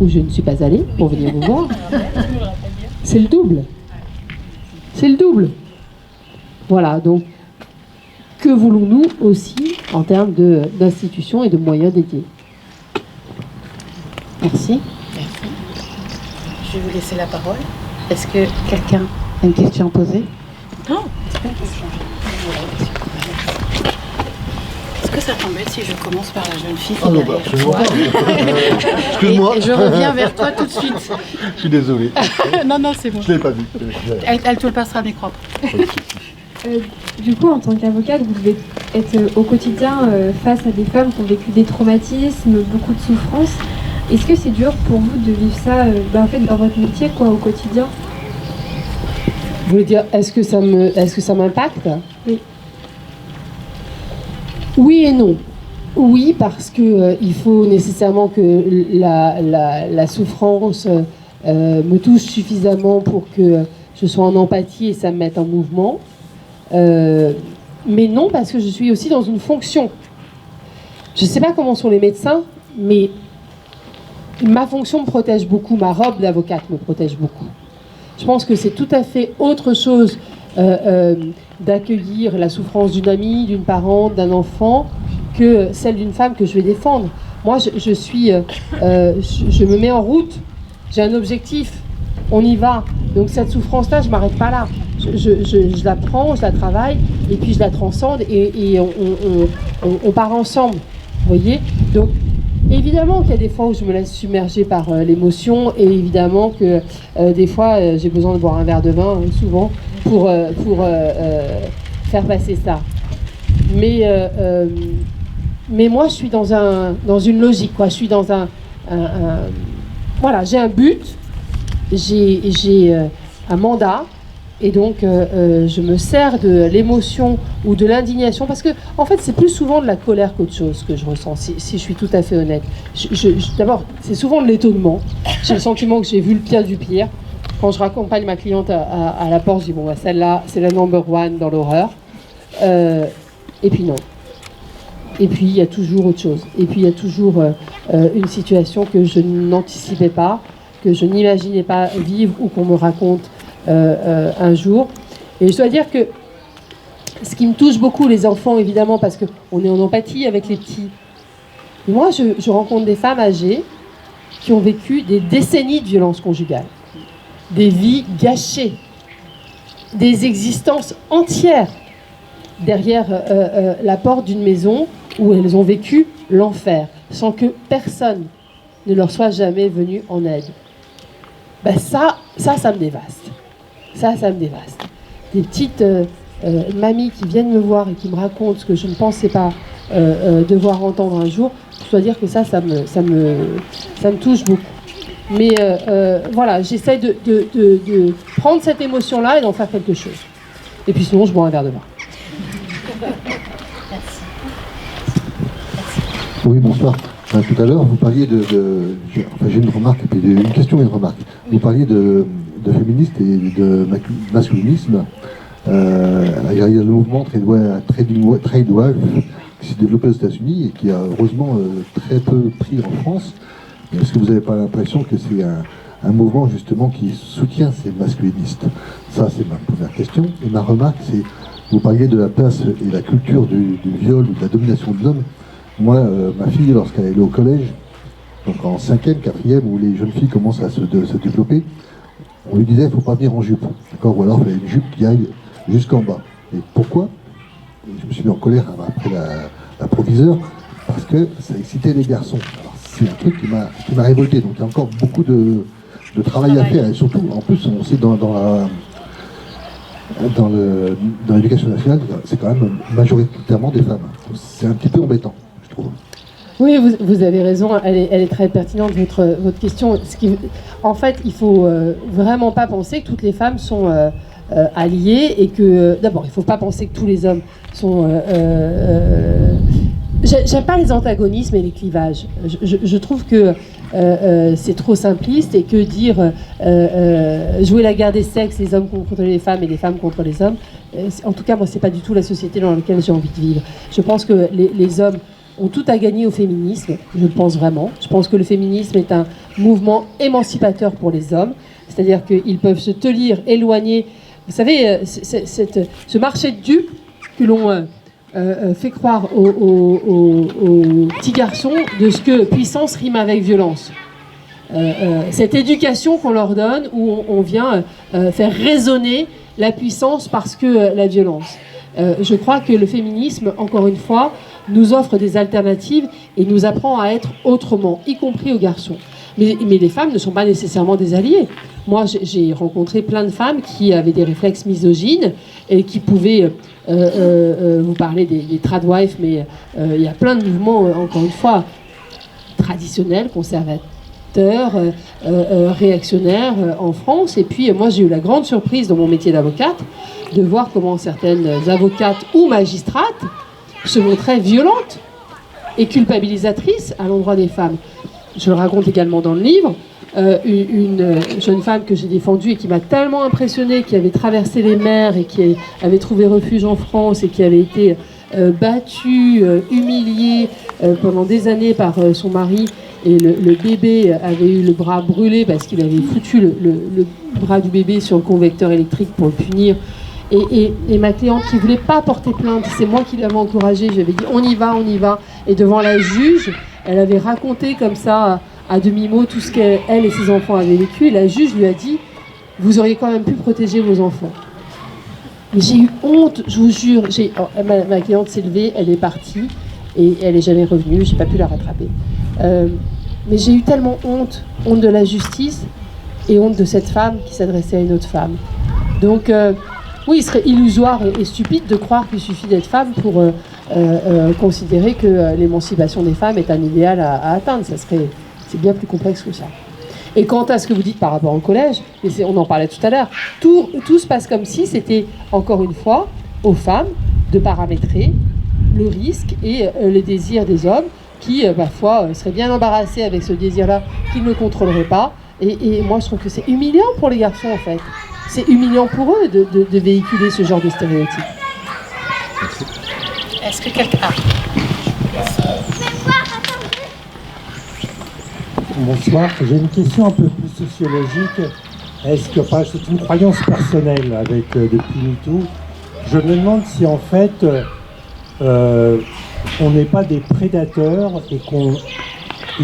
où je ne suis pas allée pour venir vous voir, c'est le double. C'est le double. Voilà, donc que voulons-nous aussi en termes d'institutions et de moyens dédiés? Merci. Je vais vous laisser la parole. Est-ce que quelqu'un a une question à poser? Non. Est-ce que ça t'embête si je commence par la jeune fille qui Ah est non, bah, derrière absolument toi pas. Excuse-moi. Et je reviens vers toi tout de suite. Je suis désolé. Non, non, c'est bon. Je l'ai pas vu. Elle te le passera des propres. Du coup, en tant qu'avocate, vous devez être au quotidien face à des femmes qui ont vécu des traumatismes, beaucoup de souffrances. Est-ce que c'est dur pour vous de vivre ça en fait, dans votre métier quoi, au quotidien? Vous voulez dire, est-ce que ça m'impacte? Oui. Oui et non. Oui, parce que il faut nécessairement que la souffrance me touche suffisamment pour que je sois en empathie et ça me mette en mouvement. Mais non, parce que je suis aussi dans une fonction. Je ne sais pas comment sont les médecins, mais ma fonction me protège beaucoup, ma robe d'avocate me protège beaucoup. Je pense que c'est tout à fait autre chose d'accueillir la souffrance d'une amie, d'une parente, d'un enfant, que celle d'une femme que je vais défendre. Moi, je me mets en route, j'ai un objectif, on y va. Donc cette souffrance-là, je ne m'arrête pas là. Je la prends, je la travaille, et puis je la transcende, et on part ensemble. Vous voyez? Donc, évidemment qu'il y a des fois où je me laisse submerger par l'émotion, et évidemment que des fois, j'ai besoin de boire un verre de vin, souvent, pour faire passer ça. Mais moi, je suis dans une logique, quoi. Je suis dans voilà, j'ai un but, j'ai un mandat, et donc je me sers de l'émotion ou de l'indignation, parce que en fait c'est plus souvent de la colère qu'autre chose que je ressens, si je suis tout à fait honnête. D'abord, c'est souvent de l'étonnement. J'ai le sentiment que j'ai vu le pire du pire. Quand je raccompagne ma cliente à la porte, je dis bon, bah, celle-là, c'est la number one dans l'horreur. Et puis non. Et puis il y a toujours autre chose. Et puis il y a toujours une situation que je n'anticipais pas, que je n'imaginais pas vivre ou qu'on me raconte un jour. Et je dois dire que ce qui me touche beaucoup, les enfants évidemment, parce qu'on est en empathie avec les petits. Moi, je rencontre des femmes âgées qui ont vécu des décennies de violences conjugales, des vies gâchées, des existences entières derrière la porte d'une maison où elles ont vécu l'enfer, sans que personne ne leur soit jamais venu en aide. Ben ça me dévaste. Ça me dévaste. Des petites mamies qui viennent me voir et qui me racontent ce que je ne pensais pas devoir entendre un jour, je dois dire que ça me touche beaucoup. Mais voilà, j'essaie de prendre cette émotion-là et d'en faire quelque chose. Et puis sinon, je bois un verre de vin. Oui, bonsoir. Tout à l'heure, vous parliez j'ai une remarque, et puis une question et une remarque. Vous parliez de féministe et de masculinisme. Il y a le mouvement Trade Wife qui s'est développé aux États-Unis et qui a heureusement très peu pris en France. Est-ce que vous n'avez pas l'impression que c'est un mouvement justement qui soutient ces masculinistes? Ça, c'est ma première question. Et ma remarque, c'est, vous parliez de la place et la culture du viol ou de la domination de l'homme. Moi, ma fille, lorsqu'elle est au collège, donc en 5e, 4e, où les jeunes filles commencent à se développer, on lui disait, il ne faut pas venir en jupe, d'accord? Ou alors, il fallait une jupe qui aille jusqu'en bas. Et pourquoi? Et je me suis mis en colère après la proviseure, parce que ça excitait les garçons. Alors, c'est un truc qui m'a révolté. Donc, il y a encore beaucoup de travail à faire. Et surtout, en plus, on sait dans l'éducation nationale, c'est quand même majoritairement des femmes. C'est un petit peu embêtant, je trouve. Oui, vous avez raison, elle est très pertinente, votre question. En fait, il ne faut vraiment pas penser que toutes les femmes sont alliées et que, d'abord, il ne faut pas penser que tous les hommes sont... J'aime pas les antagonismes et les clivages. Je trouve que c'est trop simpliste et que dire jouer la guerre des sexes, les hommes contre les femmes et les femmes contre les hommes, en tout cas, moi, c'est pas du tout la société dans laquelle j'ai envie de vivre. Je pense que les hommes ont tout à gagner au féminisme, je le pense vraiment. Je pense que le féminisme est un mouvement émancipateur pour les hommes, c'est-à-dire qu'ils peuvent se tenir éloignés. Vous savez, ce marché de dupes que l'on fait croire aux petits garçons de ce que puissance rime avec violence. Cette éducation qu'on leur donne où on vient faire résonner la puissance parce que la violence. Je crois que le féminisme, encore une fois, nous offre des alternatives et nous apprend à être autrement, y compris aux garçons. Mais les femmes ne sont pas nécessairement des alliés. Moi, j'ai rencontré plein de femmes qui avaient des réflexes misogynes et qui pouvaient vous parler des tradwives, mais il y a plein de mouvements, encore une fois, traditionnels, conservateurs, réactionnaires en France. Et puis, moi, j'ai eu la grande surprise dans mon métier d'avocate de voir comment certaines avocates ou magistrates se montraient violentes et culpabilisatrices à l'endroit des femmes. Je le raconte également dans le livre. Une jeune femme que j'ai défendue et qui m'a tellement impressionnée, qui avait traversé les mers et qui avait trouvé refuge en France et qui avait été battue, humiliée pendant des années par son mari, et le bébé avait eu le bras brûlé parce qu'il avait foutu le bras du bébé sur le convecteur électrique pour le punir. Et ma cliente qui ne voulait pas porter plainte, c'est moi qui l'avais encouragée, j'avais dit on y va. Et devant la juge, elle avait raconté comme ça à demi-mot tout ce qu'elle et ses enfants avaient vécu. Et la juge lui a dit vous auriez quand même pu protéger vos enfants. Mais j'ai eu honte, je vous jure. Ma cliente s'est levée, elle est partie et elle n'est jamais revenue, j'ai pas pu la rattraper. Mais j'ai eu tellement honte de la justice et honte de cette femme qui s'adressait à une autre femme. Donc oui, il serait illusoire et stupide de croire qu'il suffit d'être femme pour considérer que l'émancipation des femmes est un idéal à atteindre. C'est bien plus complexe que ça. Et quant à ce que vous dites par rapport au collège, on en parlait tout à l'heure, tout se passe comme si c'était, encore une fois, aux femmes de paramétrer le risque et les désirs des hommes qui, parfois, seraient bien embarrassés avec ce désir-là, qu'ils ne contrôleraient pas. Et moi, je trouve que c'est humiliant pour les garçons, en fait. C'est humiliant pour eux de véhiculer ce genre de stéréotypes. Est-ce que quelqu'un... Bonsoir, j'ai une question un peu plus sociologique. Est-ce que, enfin, c'est une croyance personnelle avec depuis MeToo. Je me demande si en fait on n'est pas des prédateurs et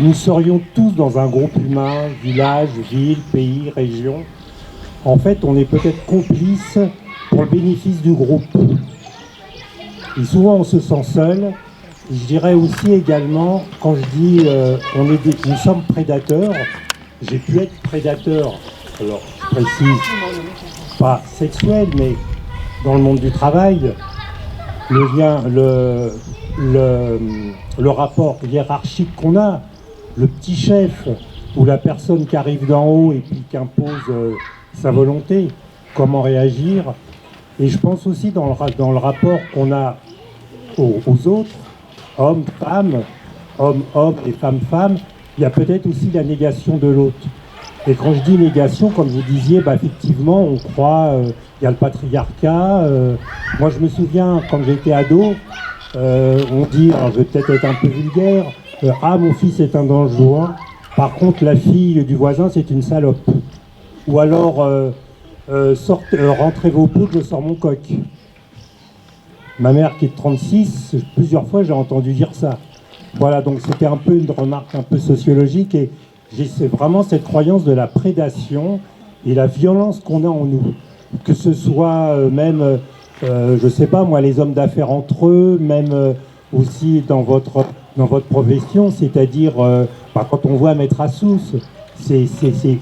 nous serions tous dans un groupe humain, village, ville, pays, région. En fait, on est peut-être complices pour le bénéfice du groupe. Et souvent, on se sent seul. Je dirais aussi également, quand je dis nous sommes prédateurs, j'ai pu être prédateur, alors je précise, pas sexuel, mais dans le monde du travail, le rapport hiérarchique qu'on a, le petit chef ou la personne qui arrive d'en haut et puis qui impose sa volonté, comment réagir. Et je pense aussi dans le rapport qu'on a aux autres, hommes, femmes, hommes et femmes, il y a peut-être aussi la négation de l'autre. Et quand je dis négation, comme vous disiez, effectivement, on croit, il y a le patriarcat. Moi, je me souviens, quand j'étais ado, on dit, alors je vais peut-être être un peu vulgaire, ah, mon fils est un dangereux. Par contre, la fille du voisin, c'est une salope. Ou alors, rentrez vos poules, je sors mon coq. Ma mère qui est de 36, plusieurs fois j'ai entendu dire ça. Voilà, donc c'était un peu une remarque un peu sociologique et c'est vraiment cette croyance de la prédation et la violence qu'on a en nous. Que ce soit même, je sais pas moi, les hommes d'affaires entre eux, même aussi dans votre profession, c'est-à-dire quand on voit Maître Assous, c'est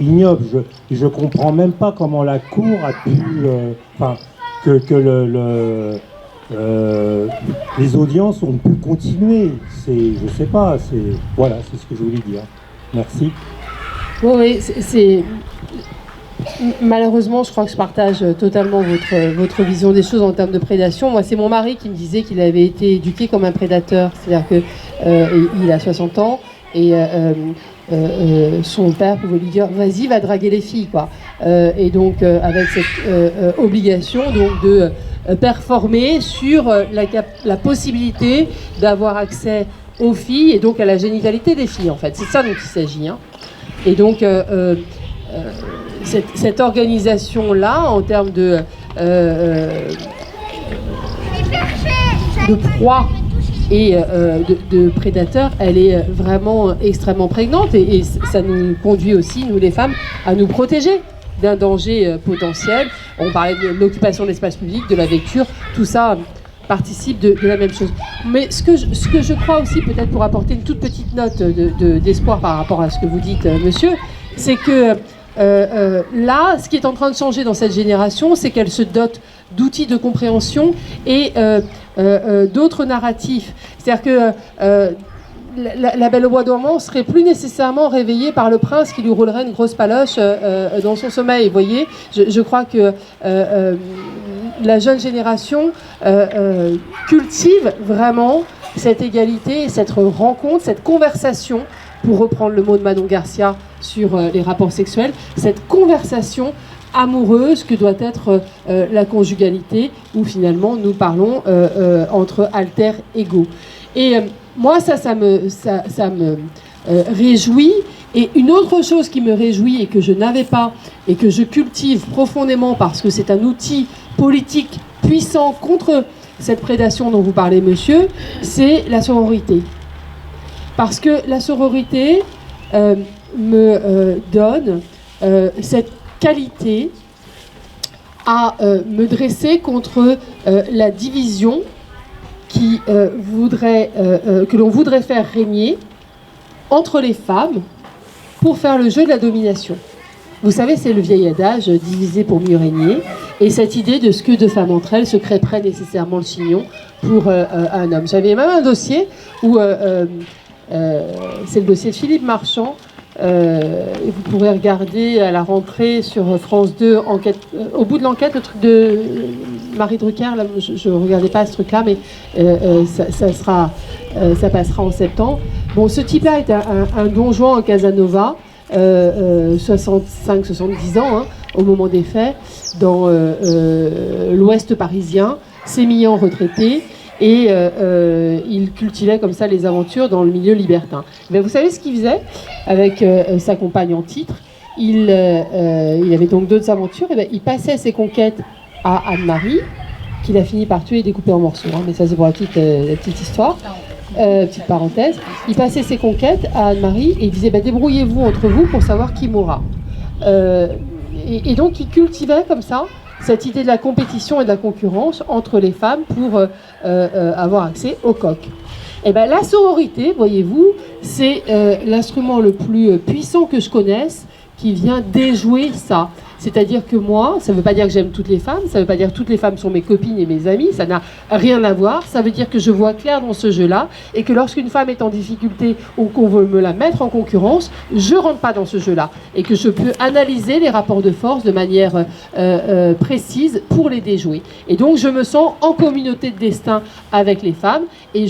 ignoble. Je comprends même pas comment la Cour a pu... les audiences ont pu continuer. Je sais pas, voilà, c'est ce que je voulais dire. Merci. Oui, malheureusement, je crois que je partage totalement votre vision des choses en termes de prédation. Moi, c'est mon mari qui me disait qu'il avait été éduqué comme un prédateur. C'est-à-dire qu'il a 60 ans et son père pouvait lui dire « Vas-y, va draguer les filles ». Et donc, avec cette obligation donc, de performer sur la possibilité d'avoir accès aux filles et donc à la génitalité des filles, en fait. C'est ça dont il s'agit. Hein. Et donc, cette organisation-là, en termes de proie et de prédateurs, elle est vraiment extrêmement prégnante et ça nous conduit aussi, nous les femmes, à nous protéger d'un danger potentiel. On parlait de l'occupation de l'espace public, de la lecture, tout ça participent de la même chose. Mais ce que je crois aussi, peut-être pour apporter une toute petite note d'espoir par rapport à ce que vous dites, monsieur, c'est que là, ce qui est en train de changer dans cette génération, c'est qu'elle se dote d'outils de compréhension et d'autres narratifs. C'est-à-dire que la Belle au bois dormant serait plus nécessairement réveillée par le prince qui lui roulerait une grosse paloche dans son sommeil. Vous voyez, je crois que la jeune génération cultive vraiment cette égalité, cette rencontre, cette conversation, pour reprendre le mot de Manon Garcia sur les rapports sexuels, cette conversation amoureuse que doit être la conjugalité, où finalement nous parlons entre alter égaux. Et moi, ça me réjouit. Et une autre chose qui me réjouit et que je n'avais pas et que je cultive profondément parce que c'est un outil politique puissant contre cette prédation dont vous parlez, monsieur, c'est la sororité. Parce que la sororité me donne cette qualité à me dresser contre la division que l'on voudrait faire régner entre les femmes pour faire le jeu de la domination. Vous savez, c'est le vieil adage, diviser pour mieux régner, et cette idée de ce que deux femmes entre elles se crêperaient nécessairement le chignon pour un homme. J'avais même un dossier où, c'est le dossier de Philippe Marchand, et vous pourrez regarder à la rentrée sur France 2, enquête, au bout de l'enquête, le truc de Marie Drucker, là, je ne regardais pas ce truc-là, mais ça passera en septembre. Bon, ce type-là est un Don Juan en Casanova, 65-70 ans, hein, au moment des faits, dans l'ouest parisien, sémillant retraité, et il cultivait comme ça les aventures dans le milieu libertin. Mais vous savez ce qu'il faisait avec sa compagne en titre? Il avait donc d'autres aventures, et bien, il passait ses conquêtes à Anne-Marie, qu'il a fini par tuer et découper en morceaux, hein, mais ça c'est pour la petite histoire. Petite parenthèse, il passait ses conquêtes à Anne-Marie et il disait débrouillez-vous entre vous pour savoir qui mourra. Et donc il cultivait comme ça cette idée de la compétition et de la concurrence entre les femmes pour avoir accès au coq. Et bien la sororité, voyez-vous, c'est l'instrument le plus puissant que je connaisse qui vient déjouer ça. C'est-à-dire que moi, ça ne veut pas dire que j'aime toutes les femmes, ça ne veut pas dire que toutes les femmes sont mes copines et mes amies, ça n'a rien à voir. Ça veut dire que je vois clair dans ce jeu-là et que lorsqu'une femme est en difficulté ou qu'on veut me la mettre en concurrence, je ne rentre pas dans ce jeu-là et que je peux analyser les rapports de force de manière précise pour les déjouer. Et donc, je me sens en communauté de destin avec les femmes et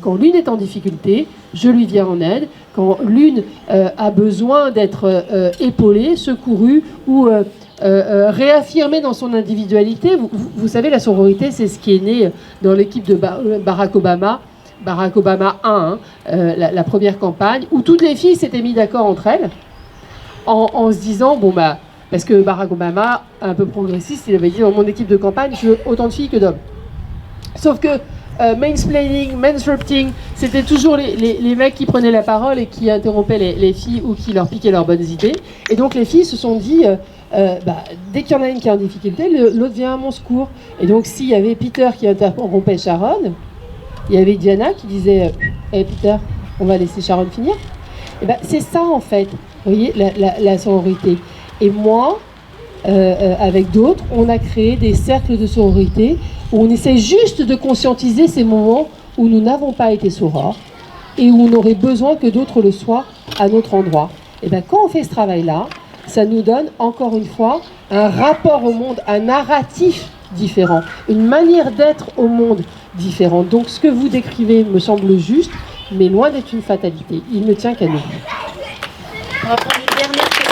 quand l'une est en difficulté, je lui viens en aide. Quand l'une a besoin d'être épaulée, secourue ou réaffirmée dans son individualité, vous savez, la sororité, c'est ce qui est né dans l'équipe de Barack Obama 1, la première campagne, où toutes les filles s'étaient mises d'accord entre elles, en se disant, parce que Barack Obama, un peu progressiste, il avait dit, dans mon équipe de campagne, je veux autant de filles que d'hommes. Sauf que mansplaining, mansrupting, c'était toujours les mecs qui prenaient la parole et qui interrompaient les filles ou qui leur piquaient leurs bonnes idées. Et donc les filles se sont dit, dès qu'il y en a une qui est en difficulté, l'autre vient à mon secours. Et donc s'il y avait Peter qui interrompait Sharon, il y avait Diana qui disait Peter, on va laisser Sharon finir. Et c'est ça en fait, vous voyez, la sororité. Et moi, avec d'autres, on a créé des cercles de sororité où on essaie juste de conscientiser ces moments où nous n'avons pas été sorores et où on aurait besoin que d'autres le soient à notre endroit. Et quand on fait ce travail-là, ça nous donne encore une fois un rapport au monde, un narratif différent, une manière d'être au monde différente. Donc ce que vous décrivez me semble juste, mais loin d'être une fatalité. Il ne tient qu'à nous. On va prendre une dernière question.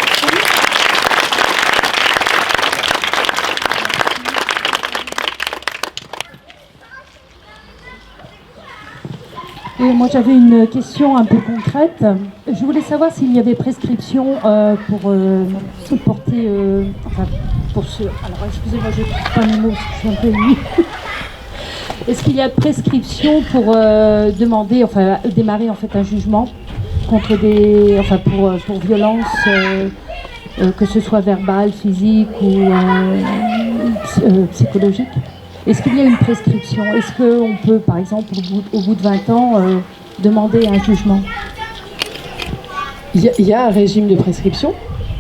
Et moi j'avais une question un peu concrète. Je voulais savoir s'il y avait prescription pour se porter... Alors excusez-moi, je ne trouve pas mes mots, je suis un peu émue. Est-ce qu'il y a prescription pour démarrer en fait un jugement contre pour violence, que ce soit verbale, physique ou psychologique? Est-ce qu'il y a une prescription? Est-ce qu'on peut, par exemple, au bout de 20 ans, demander un jugement? Il y a un régime de prescription,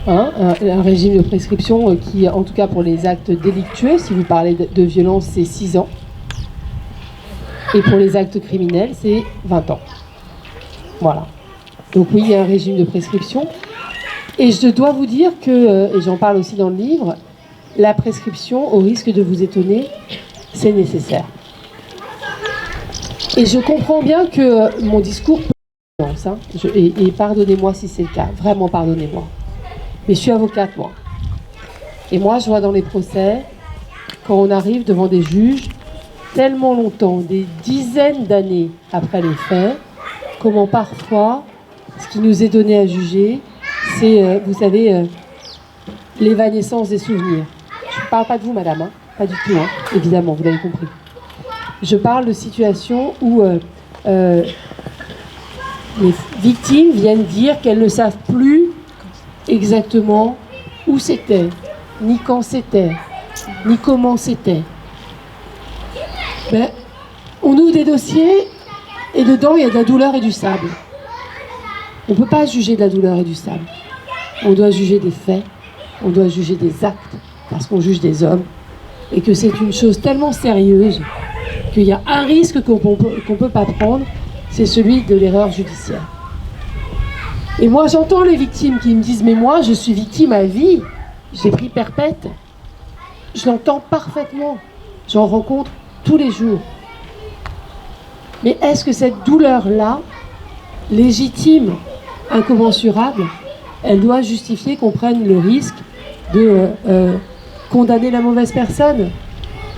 hein, un régime de prescription qui, en tout cas pour les actes délictueux, si vous parlez de violence, c'est 6 ans. Et pour les actes criminels, c'est 20 ans. Voilà. Donc oui, il y a un régime de prescription. Et je dois vous dire que, et j'en parle aussi dans le livre, la prescription, au risque de vous étonner, c'est nécessaire. Et je comprends bien que mon discours peut être violent, hein, et pardonnez-moi si c'est le cas, vraiment pardonnez-moi. Mais je suis avocate, moi. Et moi, je vois dans les procès, quand on arrive devant des juges, tellement longtemps, des dizaines d'années après les faits, comment parfois, ce qui nous est donné à juger, c'est, vous savez, l'évanescence des souvenirs. Je ne parle pas de vous, madame, hein, pas du tout, hein, évidemment, vous l'avez compris. Je parle de situations où les victimes viennent dire qu'elles ne savent plus exactement où c'était, ni quand c'était, ni comment c'était. Ben, on ouvre des dossiers et dedans il y a de la douleur et du sable. On ne peut pas juger de la douleur et du sable. On doit juger des faits, on doit juger des actes, parce qu'on juge des hommes, et que c'est une chose tellement sérieuse qu'il y a un risque qu'on ne peut pas prendre, c'est celui de l'erreur judiciaire. Et moi j'entends les victimes qui me disent « mais moi je suis victime à vie, j'ai pris perpète ». Je l'entends parfaitement, j'en rencontre tous les jours. Mais est-ce que cette douleur-là, légitime, incommensurable, elle doit justifier qu'on prenne le risque de condamner la mauvaise personne?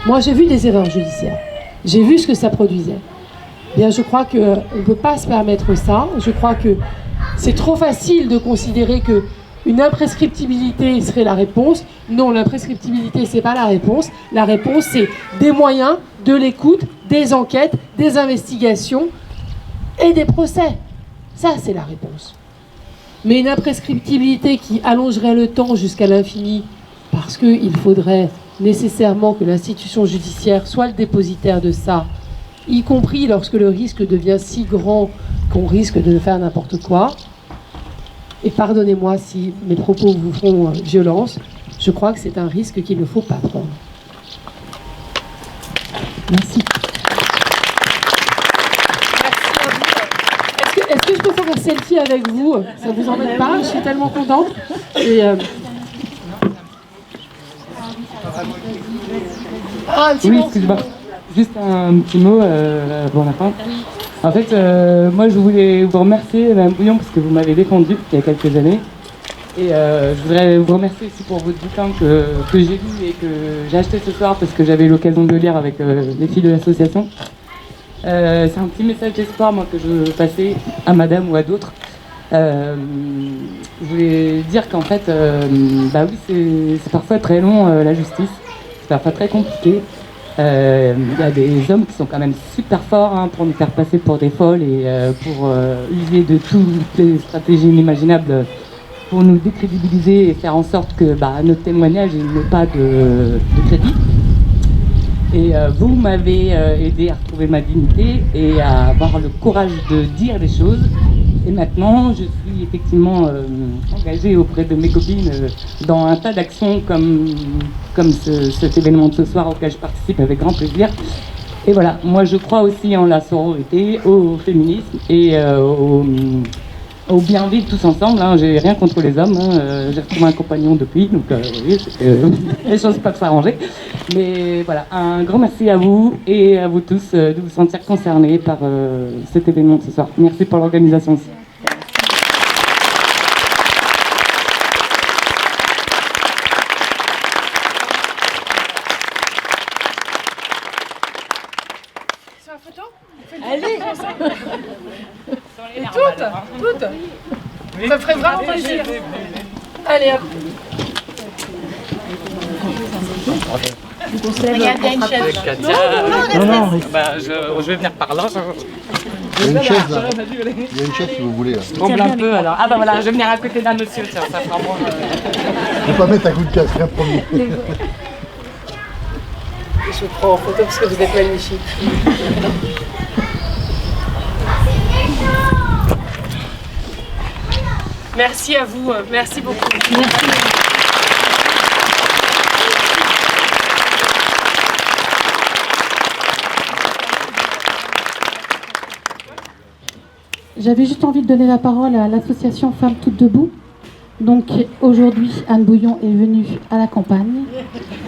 Moi, j'ai vu des erreurs judiciaires. J'ai vu ce que ça produisait. Bien, je crois qu'on ne peut pas se permettre ça. Je crois que c'est trop facile de considérer qu'une imprescriptibilité serait la réponse. Non, l'imprescriptibilité, ce n'est pas la réponse. La réponse, c'est des moyens, de l'écoute, des enquêtes, des investigations et des procès. Ça, c'est la réponse. Mais une imprescriptibilité qui allongerait le temps jusqu'à l'infini, parce qu'il faudrait nécessairement que l'institution judiciaire soit le dépositaire de ça, y compris lorsque le risque devient si grand qu'on risque de faire n'importe quoi. Et pardonnez-moi si mes propos vous font violence, je crois que c'est un risque qu'il ne faut pas prendre. Merci. Est-ce que je peux faire un selfie avec vous? Ça vous embête pas? Je suis tellement contente. Et, oui, excuse-moi. Juste un petit mot pour la fin. En fait, moi je voulais vous remercier, Mme Bouillon, parce que vous m'avez défendu il y a quelques années. Et je voudrais vous remercier aussi pour votre bouquin que j'ai lu et que j'ai acheté ce soir parce que j'avais eu l'occasion de le lire avec les filles de l'association. C'est un petit message d'espoir, moi, que je veux passer à madame ou à d'autres. Je voulais dire qu'en fait, bah oui, c'est parfois très long, la justice. C'est parfois très compliqué. Il y a des hommes qui sont quand même super forts hein, pour nous faire passer pour des folles et pour user de toutes les stratégies inimaginables pour nous décrédibiliser et faire en sorte que notre témoignage n'ait pas de crédit. Et vous m'avez aidé à retrouver ma dignité et à avoir le courage de dire les choses. Et maintenant, je suis effectivement engagée auprès de mes copines dans un tas d'actions comme cet événement de ce soir auquel je participe avec grand plaisir. Et voilà, moi je crois aussi en la sororité, au féminisme et au bien vivre tous ensemble. Hein. J'ai rien contre les hommes, hein. J'ai retrouvé un compagnon depuis, donc oui, les choses peuvent s'arranger. Mais voilà, un grand merci à vous et à vous tous de vous sentir concernés par cet événement de ce soir. Merci pour l'organisation aussi. Sur la photo? Allez! Toutes. Ça me ferait vraiment plaisir. Allez, hop. Il y a une chaise. Non, je vais venir par là. Il y a une chaise là. Il y a une chaise si vous voulez. Là. Tremble un peu alors. Ah bah voilà, je vais venir à côté d'un monsieur, tiens, ça fera moins. Je ne vais pas mettre un coup de casque, rien promis. je vous prends en photo parce que vous êtes magnifiques. Merci à vous, merci beaucoup. Merci. J'avais juste envie de donner la parole à l'association Femmes Toutes Debout. Donc aujourd'hui, Anne Bouillon est venue à la campagne.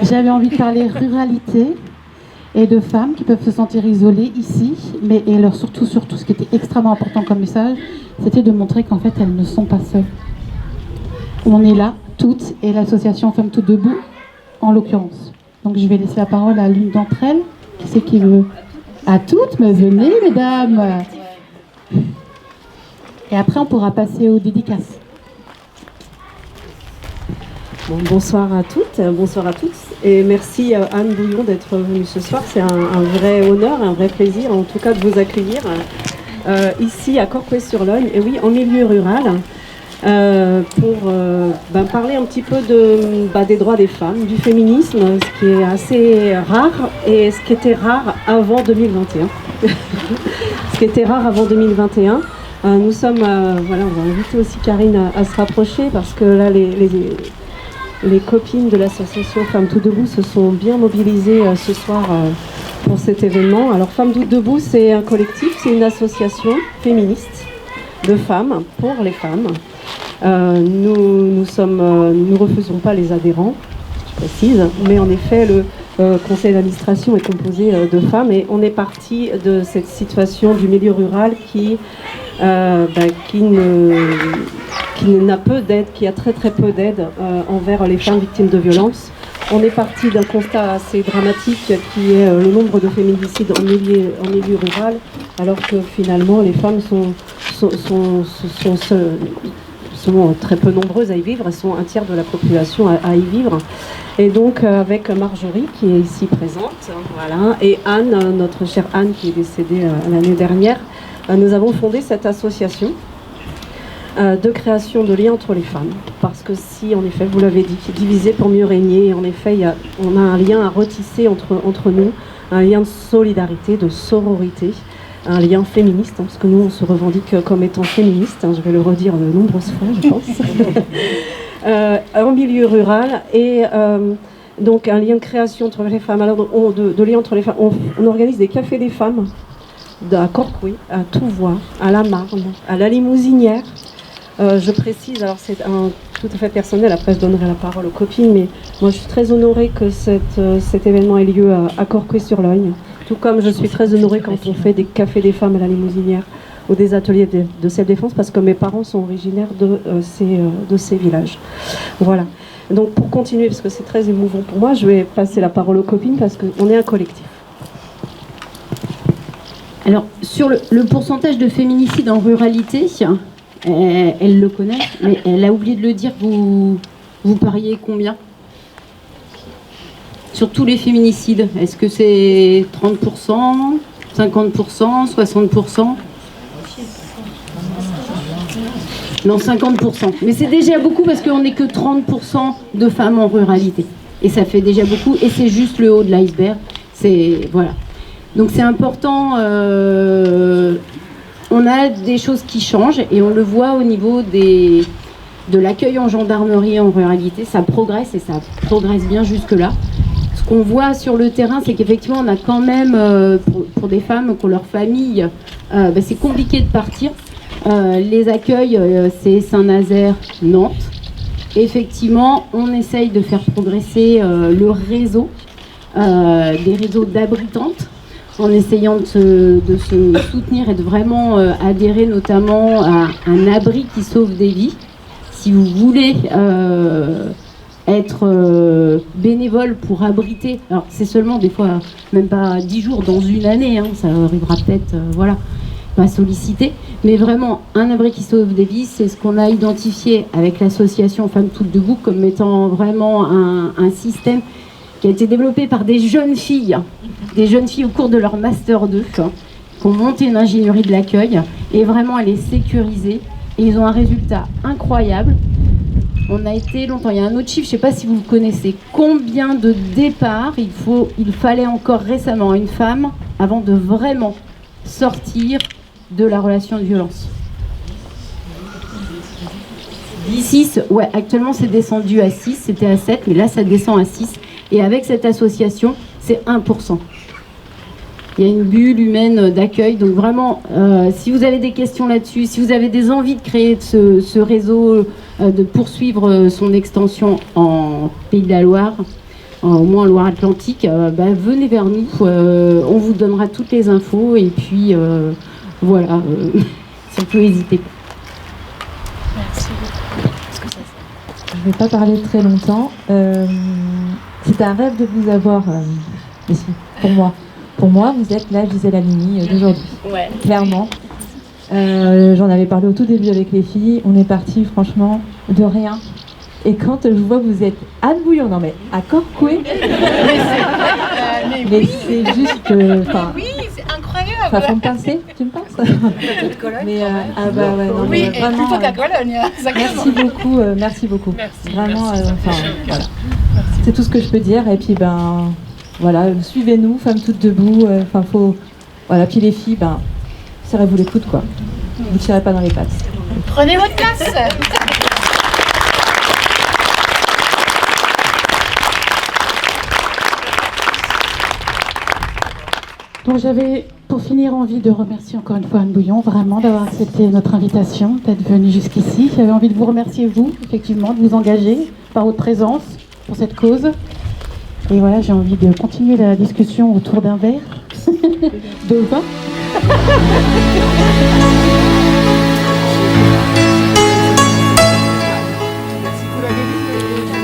J'avais envie de parler ruralité et de femmes qui peuvent se sentir isolées ici, mais et alors surtout ce qui était extrêmement important comme message, c'était de montrer qu'en fait elles ne sont pas seules. On est là, toutes, et l'association Femmes Toutes Debout en l'occurrence. Donc je vais laisser la parole à l'une d'entre elles. Qui c'est qui veut? À toutes, mais venez mesdames. Et après on pourra passer aux dédicaces. Bon, bonsoir à toutes, bonsoir à tous, et merci Anne Bouillon d'être venue ce soir. C'est un vrai honneur, un vrai plaisir en tout cas de vous accueillir ici à Corcouët-sur-Logne, et oui, en milieu rural, pour parler un petit peu des droits des femmes, du féminisme, ce qui est assez rare et ce qui était rare avant 2021. Ce qui était rare avant 2021. Nous sommes, voilà, on va inviter aussi Karine à se rapprocher parce que là, les copines de l'association Femmes Toutes Debout se sont bien mobilisées ce soir pour cet événement. Alors Femmes Toutes Debout, c'est un collectif, c'est une association féministe de femmes pour les femmes. Nous ne refusons pas les adhérents, je précise, mais en effet le conseil d'administration est composé de femmes et on est parti de cette situation du milieu rural qui n'a peu d'aide, qui a très peu d'aide envers les femmes victimes de violences. On est parti d'un constat assez dramatique qui est le nombre de féminicides en milieu rural, alors que finalement les femmes sont très peu nombreuses à y vivre, elles sont un tiers de la population à y vivre. Et donc avec Marjorie qui est ici présente, voilà, et Anne, notre chère Anne qui est décédée l'année dernière, nous avons fondé cette association de création de liens entre les femmes. Parce que si, en effet, vous l'avez dit, diviser pour mieux régner, en effet, on a un lien à retisser entre nous, un lien de solidarité, de sororité, un lien féministe, parce que nous, on se revendique comme étant féministe, je vais le redire de nombreuses fois, je pense, en milieu rural, et donc un lien de création entre les femmes. Alors, de liens entre les femmes, on organise des cafés des femmes, à Corcouët, à Touvois, à la Marne, à la Limousinière. Je précise, alors c'est tout à fait personnel, après je donnerai la parole aux copines, mais moi je suis très honorée que cet événement ait lieu à Corcouët-sur-Logne, tout comme je suis très honorée quand on fait des cafés des femmes à la Limousinière ou des ateliers de self-défense, parce que mes parents sont originaires de ces villages. Voilà. Donc pour continuer, parce que c'est très émouvant pour moi, je vais passer la parole aux copines, parce qu'on est un collectif. Alors, sur le pourcentage de féminicide en ruralité, elle le connaît, mais elle a oublié de le dire. Vous pariez combien sur tous les féminicides? Est-ce que c'est 30%, 50%, 60%? Non, 50%. Mais c'est déjà beaucoup parce qu'on n'est que 30% de femmes en ruralité. Et ça fait déjà beaucoup, et c'est juste le haut de l'iceberg. Voilà. Donc c'est important, on a des choses qui changent et on le voit au niveau de l'accueil en gendarmerie en ruralité, ça progresse et ça progresse bien jusque-là. Ce qu'on voit sur le terrain, c'est qu'effectivement on a quand même, pour des femmes qui ont leur famille, c'est compliqué de partir. Les accueils, c'est Saint-Nazaire, Nantes. Effectivement, on essaye de faire progresser le réseau, des réseaux d'abritantes, en essayant de se soutenir et de vraiment adhérer notamment à un abri qui sauve des vies. Si vous voulez être bénévole pour abriter, alors c'est seulement des fois même pas 10 jours dans une année, ça arrivera peut-être, voilà, pas sollicité, mais vraiment un abri qui sauve des vies, c'est ce qu'on a identifié avec l'association Femmes Toutes Debout comme étant vraiment un système qui a été développé par des jeunes filles au cours de leur Master 2, qui ont monté une ingénierie de l'accueil, et vraiment elle est sécurisée, et ils ont un résultat incroyable. On a été longtemps. Il y a un autre chiffre, je ne sais pas si vous le connaissez. Combien de départs il fallait encore récemment à une femme avant de vraiment sortir de la relation de violence? 6, ouais, actuellement c'est descendu à 6, c'était à 7, mais là ça descend à 6. Et avec cette association, c'est 1%. Il y a une bulle humaine d'accueil, donc vraiment, si vous avez des questions là-dessus, si vous avez des envies de créer ce réseau, de poursuivre son extension en Pays de la Loire, au moins en Loire-Atlantique, venez vers nous, on vous donnera toutes les infos, et puis voilà, si on peut hésiter. Merci beaucoup. Je ne vais pas parler très longtemps. C'était un rêve de vous avoir ici, pour moi. Pour moi, vous êtes la Gisèle Halimi d'aujourd'hui. Ouais. Clairement. J'en avais parlé au tout début avec les filles. On est parti franchement de rien. Et quand je vois que vous êtes Anne Bouillon, non mais à Corcoué, mais oui. c'est juste... oui, c'est incroyable. Ça faut me pincer, tu me pinces? Peut-être Cologne. Mais, ah bah ouais, non, oui, mais vraiment, plutôt qu'à Cologne. merci beaucoup, merci beaucoup. Merci. Vraiment, Merci. voilà. C'est tout ce que je peux dire. Et puis voilà, suivez-nous, femmes toutes debout. Voilà. Puis les filles, serrez-vous les coudes, quoi. Vous tirez pas dans les pattes. Prenez votre place. Donc j'avais, pour finir, envie de remercier encore une fois Anne Bouillon, vraiment, d'avoir accepté notre invitation, d'être venue jusqu'ici. J'avais envie de vous remercier, vous, effectivement, de vous engager par votre présence pour cette cause. Et voilà, j'ai envie de continuer la discussion autour d'un verre de vin.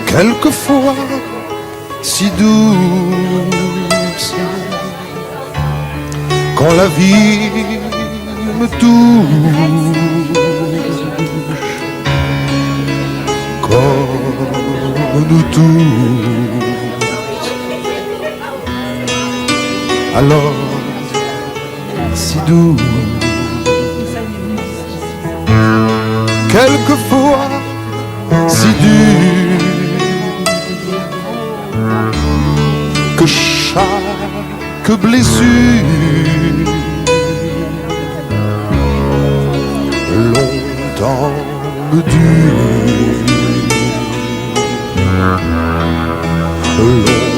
Quelquefois si douce, quand la vie me touche, comme nous tous, alors si douce. Quelquefois si dur, que chaque blessure longtemps me dure, longtemps